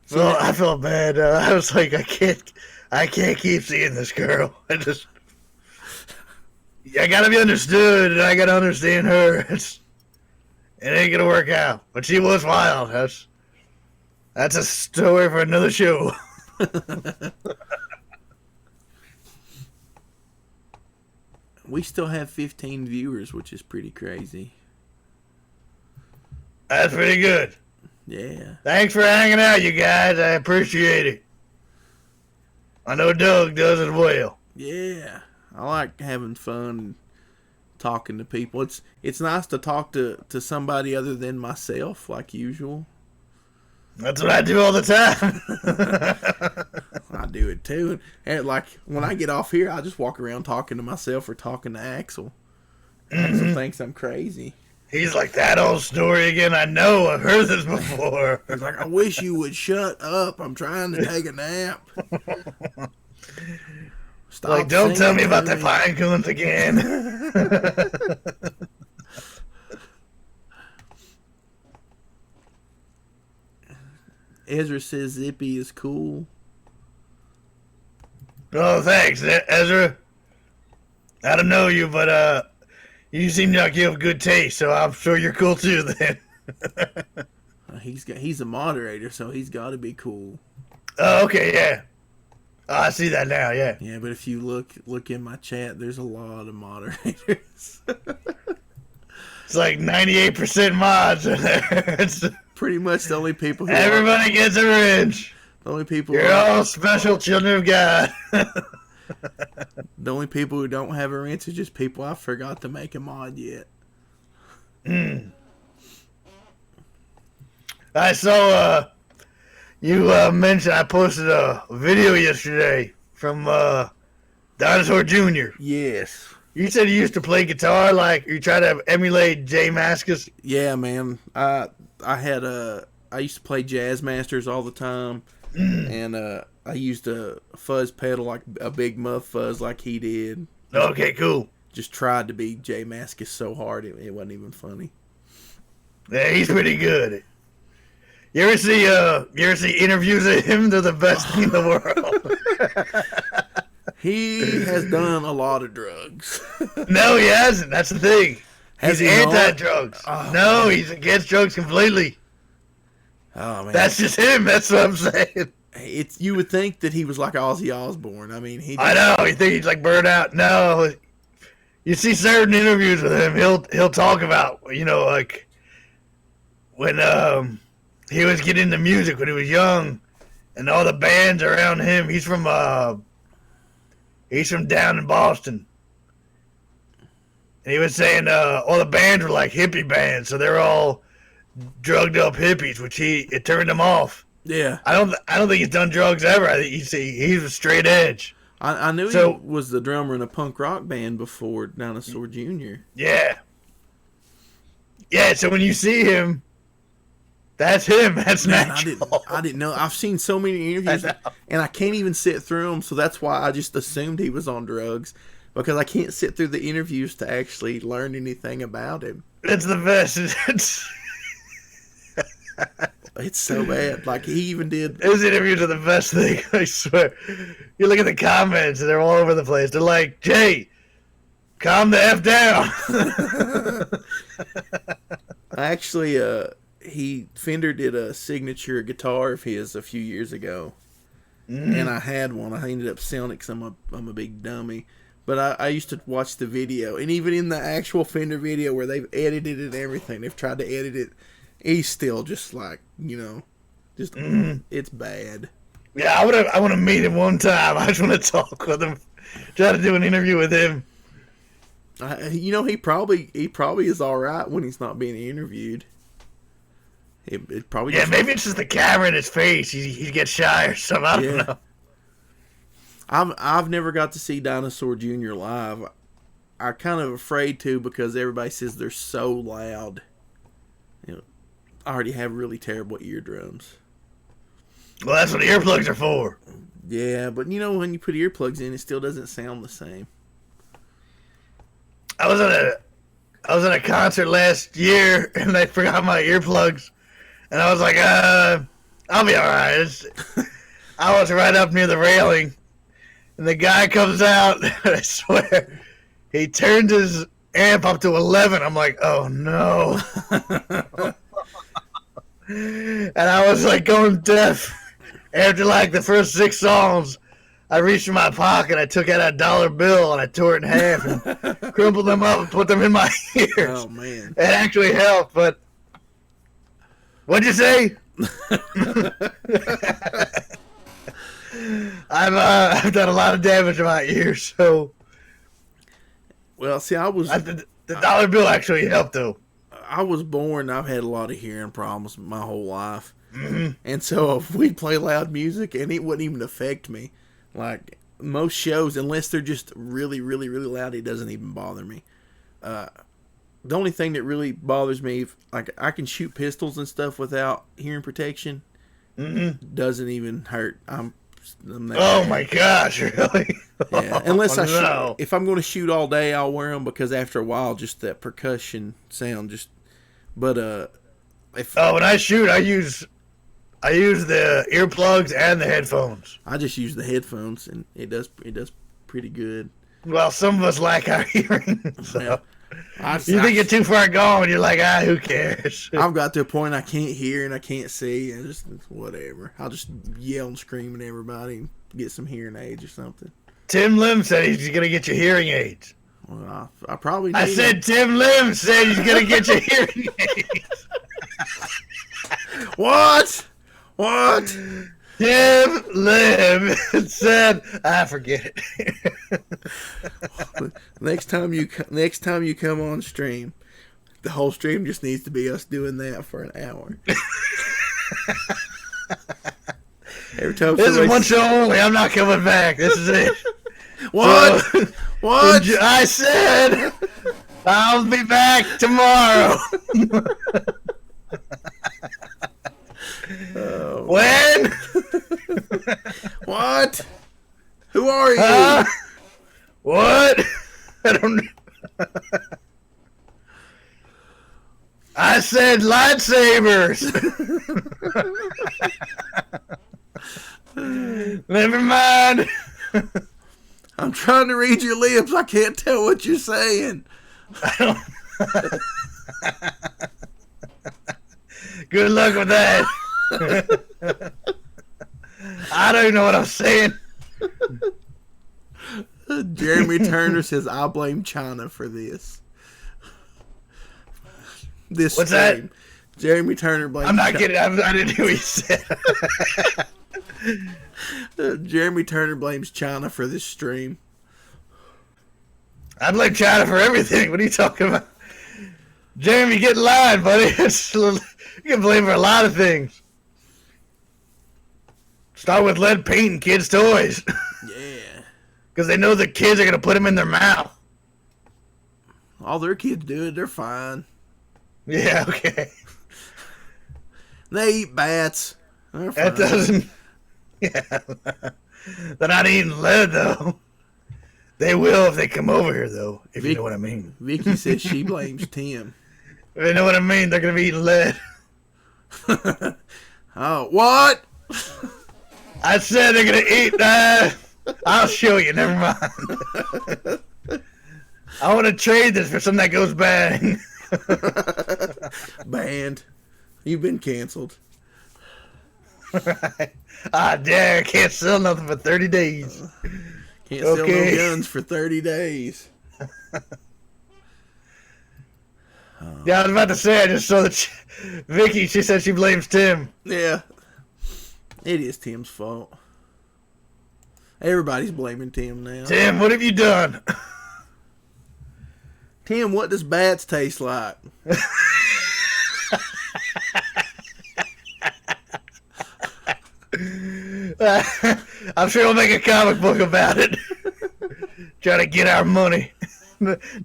So I felt bad. I was like, I can't keep seeing this girl. I gotta be understood, and I gotta understand her. It ain't gonna work out. But she was wild. That's a story for another show. We still have 15 viewers, which is pretty crazy. That's pretty good. Yeah. Thanks for hanging out, you guys. I appreciate it. I know Doug does as well. Yeah. I like having fun talking to people. It's nice to talk to somebody other than myself, like usual. That's what I do all the time. I do it too. And like when I get off here, I just walk around talking to myself or talking to Axel. Axel thinks I'm crazy. He's like, that old story again. I know. I've heard this before. He's like, I wish you would shut up. I'm trying to take a nap. Stop. Like, don't tell me about the pine cones again. Ezra says Zippy is cool. Oh, thanks, Ezra. I don't know you, but you seem like you have good taste, so I'm sure you're cool too. Then he's a moderator, so he's got to be cool. Oh, okay, yeah. Oh, I see that now, yeah. Yeah, but if you look in my chat, there's a lot of moderators. It's like 98% mods in there. It's pretty much the only people who everybody gets a wrench. The only people You're all special children of God. The only people who don't have a wrench is just people I forgot to make a mod yet. I saw you mentioned I posted a video yesterday from Dinosaur Jr. Yes. You said you used to play guitar, like you try to emulate Jay Mascis. Yeah, man. I used to play Jazz Masters all the time, and I used a fuzz pedal, like a big muff fuzz, like he did. Okay, cool. Just tried to be Jay Mascis so hard it wasn't even funny. Yeah, he's pretty good. You ever see interviews of him? They're the best thing in the world. He has done a lot of drugs. No, he hasn't. That's the thing. Has He's he not? anti-drugs. Oh, no, man. he's against drugs completely. Oh man, That's just him. That's what I'm saying. You would think that he was like Ozzy Osbourne. I mean, I know. You think he's like burned out? No. You see certain interviews with him. He'll talk about, like when he was getting into music when he was young, and all the bands around him. He's from down in Boston. And he was saying all the bands were like hippie bands, so they're all drugged up hippies, which it turned him off. Yeah. I don't think he's done drugs ever. I think he's a straight edge. I knew he was the drummer in a punk rock band before Dinosaur Jr. Yeah. Yeah, so when you see him, that's him. That's natural. I didn't know. I've seen so many interviews, and I can't even sit through them, so that's why I just assumed he was on drugs, because I can't sit through the interviews to actually learn anything about him. It's the best. It's so bad. Like, he even did... His interviews are the best thing, I swear. You look at the comments, and they're all over the place. They're like, Jay, calm the F down. Actually, Fender did a signature guitar of his a few years ago. And I had one. I ended up selling it because I'm a big dummy. But I used to watch the video. And even in the actual Fender video where they've edited it and everything, they've tried to edit it, he's still just like, it's bad. Yeah, I want to meet him one time. I just want to talk with him. Try to do an interview with him. He probably is all right when he's not being interviewed. It probably maybe it's just the camera in his face. He gets shy or something. I don't know. I've never got to see Dinosaur Jr. live. I'm kind of afraid to, because everybody says they're so loud. I already have really terrible eardrums. Well, that's what earplugs are for. Yeah, but when you put earplugs in, it still doesn't sound the same. I was at a concert last year, and I forgot my earplugs, and I was like, I'll be all right. I was right up near the railing, and the guy comes out, and I swear, he turned his amp up to 11. I'm like, oh no. And I was like going deaf. After like the first 6 songs, I reached in my pocket, I took out a dollar bill, and I tore it in half and crumpled them up and put them in my ears. Oh, man. It actually helped, but... What'd you say? I've done a lot of damage to my ears, so... Well, see, the dollar bill actually helped, though. I was born, I've had a lot of hearing problems my whole life. Mm-hmm. And so if we play loud music, and it wouldn't even affect me. Like, most shows, unless they're just really, really, really loud, it doesn't even bother me. The only thing that really bothers me, like, I can shoot pistols and stuff without hearing protection. Doesn't even hurt. I'm Oh my gosh, really? Yeah, unless if I'm going to shoot all day, I'll wear them, because after a while, just that percussion sound just. But when I shoot, I use the earplugs and the headphones. I just use the headphones, and it does pretty good. Well, some of us lack our hearing. So. Yeah. You think you're too far gone, you're like, who cares? I've got to a point I can't hear and I can't see, and just whatever. I'll just yell and scream at everybody and get some hearing aids or something. Tim Lim said he's going to get you hearing aids. Well, I probably need I said Tim Lim said he's going to get you hearing aids. What? What? Tim Lim said, forget it. Next time you come on stream, the whole stream just needs to be us doing that for an hour. Every time this is one show only. I'm not coming back. This is it. What? So, what? I said I'll be back tomorrow. When? What? Who are you? What? I don't know. I said lightsabers. Never mind. I'm trying to read your lips. I can't tell what you're saying. Good luck with that. I don't even know what I'm saying. Jeremy Turner says, I blame China for this. What's that? Jeremy Turner blames I'm not China. kidding. I didn't hear what you said. Jeremy Turner blames China for this stream. I blame China for everything. What are you talking about? Jeremy, get in line, buddy. You can blame for a lot of things. Start with lead paint and kids' toys. Yeah. Because they know the kids are going to put them in their mouth. All their kids do it. They're fine. Yeah, okay. They eat bats. They're fine. That doesn't... Yeah. They're not eating lead, though. They will if they come over here, though, if you know what I mean. Vicky says she blames Tim. If you know what I mean, they're going to be eating lead. Oh, what? I said they're going to eat... I'll show you. Never mind. I want to trade this for something that goes bang. Banned. You've been canceled. Right. Ah, dare. Can't sell nothing for 30 days. Can't sell no guns for 30 days. Yeah, I was about to say, I just saw that Vicky, she said she blames Tim. Yeah. It is Tim's fault. Everybody's blaming Tim now. Tim, what have you done? Tim, what does bats taste like? I'm sure we'll make a comic book about it. Try to get our money.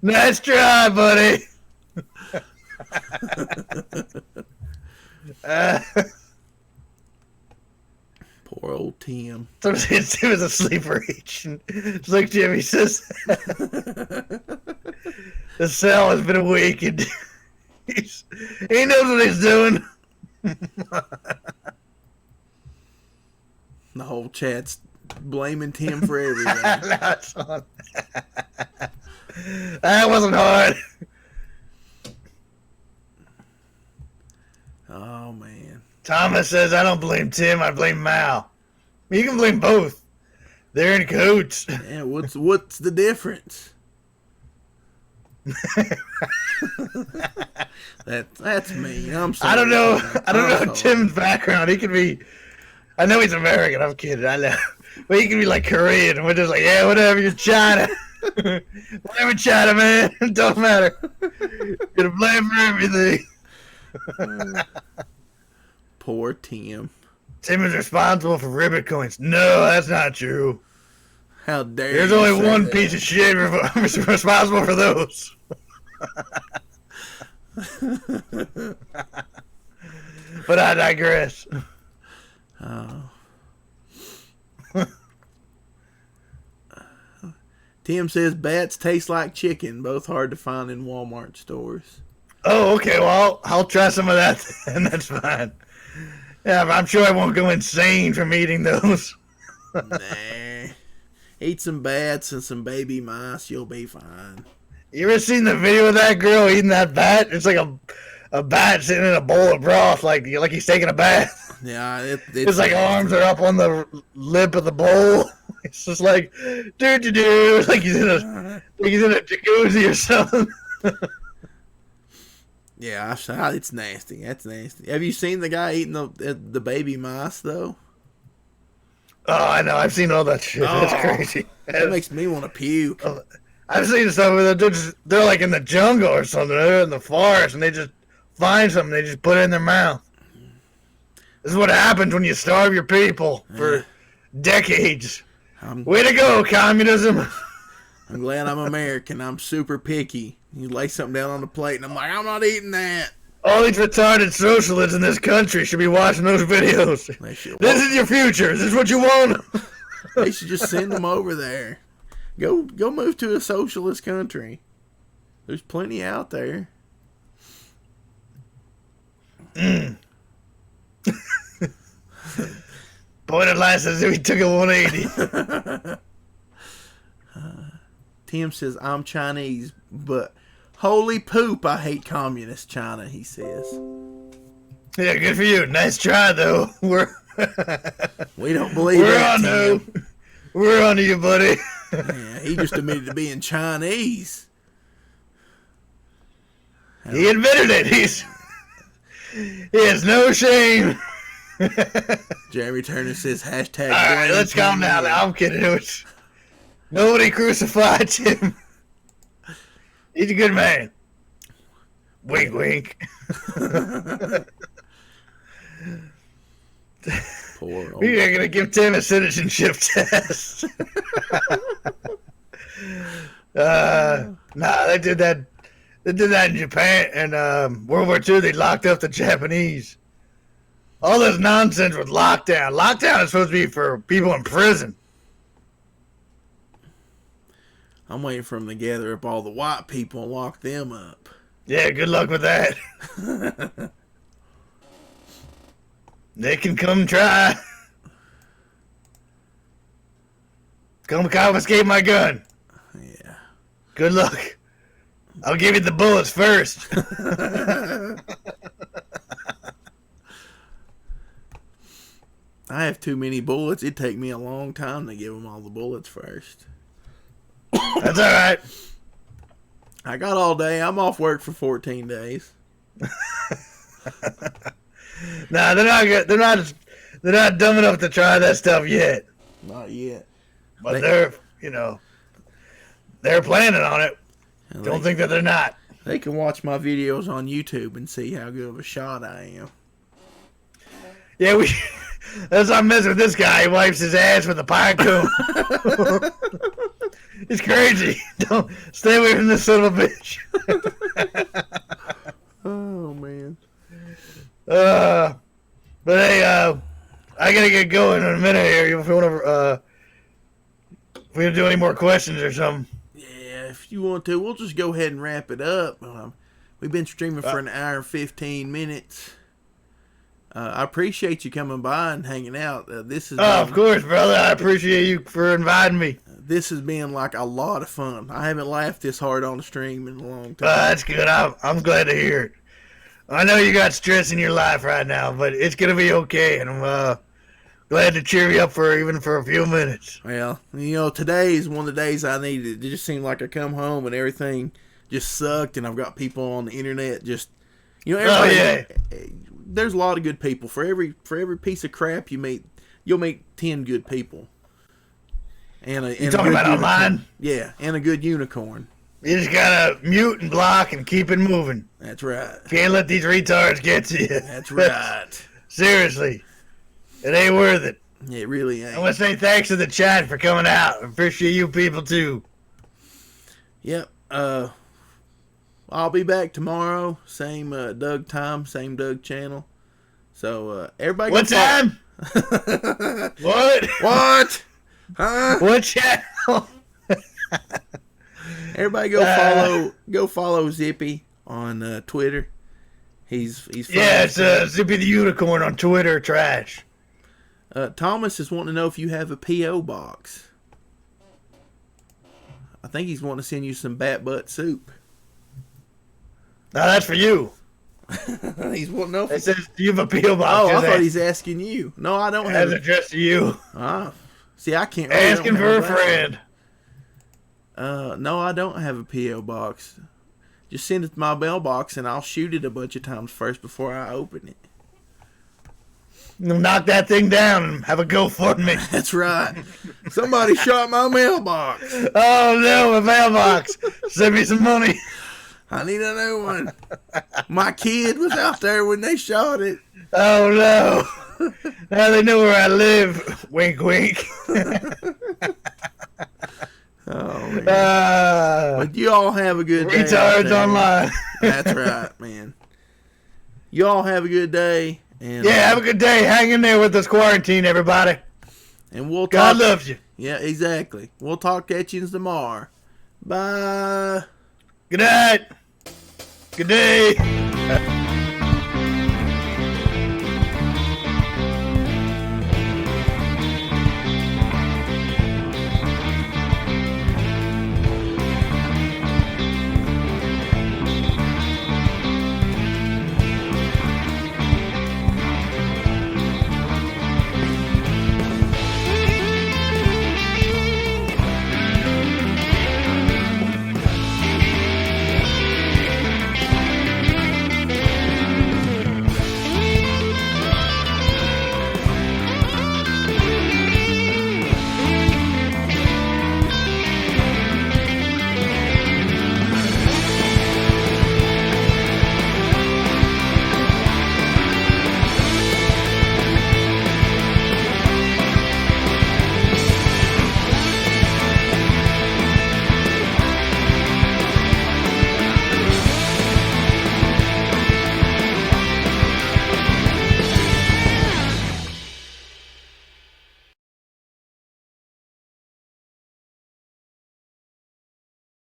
Nice try, buddy. Poor old Tim. Tim is a sleeper each. It's like Jimmy says. The cell has been awakened. He knows what he's doing. The whole chat's blaming Tim for everything. That wasn't hard. Oh, man. Thomas says, I don't blame Tim, I blame Mal. You can blame both. They're in cahoots. Yeah, what's the difference? That's me. I'm sorry. I don't know Tim's background. He could be, I know he's American, I'm kidding, I know. But he could be like Korean, and we're just like, yeah, whatever, you're China. Whatever, China, man. It don't matter. You're to blame for everything. Poor Tim. Tim is responsible for ribbit coins. No, that's not true. How dare There's you only say one that. piece of shit responsible for those. But I digress. Oh. Tim says bats taste like chicken, both hard to find in Walmart stores. Oh, okay. Well, I'll try some of that, and that's fine. Yeah, but I'm sure I won't go insane from eating those. Nah. Eat some bats and some baby mice, you'll be fine. You ever seen the video of that girl eating that bat? It's like a bat sitting in a bowl of broth, like he's taking a bath. Yeah, His like arms are up on the lip of the bowl. It's just like, do, like he's in a jacuzzi or something. Yeah, it's nasty. That's nasty. Have you seen the guy eating the baby mice though? Oh, I know. I've seen all that shit. That's crazy. That makes me want to puke. I've seen stuff where they're like in the jungle or something. They're in the forest and they just find something. They just put it in their mouth. This is what happens when you starve your people for decades. Way to go, communism. I'm glad I'm American. I'm super picky. You lay something down on the plate and I'm like, I'm not eating that. All these retarded socialists in this country should be watching those videos. This is your future. This is what you want. They should just send them over there. Go move to a socialist country. There's plenty out there. Pointed light says we took a 180. Tim says, I'm Chinese, but holy poop, I hate communist China, he says. Yeah, good for you. Nice try, though. We don't believe that, Tim. We're on to you, buddy. Yeah, he just admitted to being Chinese. He admitted it. He has no shame. Jeremy Turner says hashtag. All right, blame let's calm down. Kanye. I'm kidding. It was, nobody crucified him. He's a good man. Wink, wink. Poor old. We are gonna give Tim a citizenship test. Nah, they did that. They did that in Japan and World War II. They locked up the Japanese. All this nonsense with lockdown. Lockdown is supposed to be for people in prison. I'm waiting for them to gather up all the white people and lock them up. Yeah, good luck with that. They can come try. Come confiscate my gun. Yeah. Good luck. I'll give you the bullets first. I have too many bullets. It'd take me a long time to give them all the bullets first. That's all right. I got all day. I'm off work for 14 days. Nah, they're not good. They're not dumb enough to try that stuff yet. Not yet. But they're planning on it. Don't think that they're not. They can watch my videos on YouTube and see how good of a shot I am. Yeah, that's why I mess with this guy. He wipes his ass with a pine cone. It's crazy. Don't stay away from this son of a bitch. Oh man. But hey, I gotta get going in a minute here. If we don't do any more questions or something. Yeah, if you want to, we'll just go ahead and wrap it up. We've been streaming for an hour and 15 minutes. I appreciate you coming by and hanging out. Of course, brother. I appreciate you for inviting me. This has been like a lot of fun. I haven't laughed this hard on the stream in a long time. That's good. I'm glad to hear it. I know you got stress in your life right now, but it's gonna be okay, and I'm glad to cheer you up even for a few minutes. Well, today is one of the days I needed. It just seemed like I come home and everything just sucked, and I've got people on the internet just, everybody. There's a lot of good people. For every piece of crap you meet, you'll meet 10 good people. And you talking about online? Yeah, and a good unicorn. You just gotta mute and block and keep it moving. That's right. Can't let these retards get to you. That's right. Seriously. It ain't worth it. It really ain't. I want to say thanks to the chat for coming out. I appreciate you people too. Yep. I'll be back tomorrow. Same Doug time, same Doug channel. So everybody. What time? What? What? Huh? What channel? Everybody go follow Zippy on Twitter. He's fun. Yeah, it's Zippy the Unicorn on Twitter. Trash. Thomas is wanting to know if you have a P.O. box. I think he's wanting to send you some bat butt soup. No, that's for you. He's wanting to know. It says, do you have a P.O. box? Oh, I thought he's asking you. No, I don't have. It's addressed to you. See, I can't. Asking for a friend. No, I don't have a P.O. box. Just send it to my mailbox and I'll shoot it a bunch of times first before I open it. Knock that thing down and have a go for me. That's right. Somebody shot my mailbox. Oh no, my mailbox. Send me some money. I need a new one. My kid was out there when they shot it. Oh no. Now they know where I live. Wink, wink. Oh, man. But you all have a good day. Retards online. That's right, man. You all have a good day. And, have a good day. Hang in there with this quarantine, everybody. And we'll talk. God loves you. Yeah, exactly. We'll talk at you tomorrow. Bye. Good night. Good day.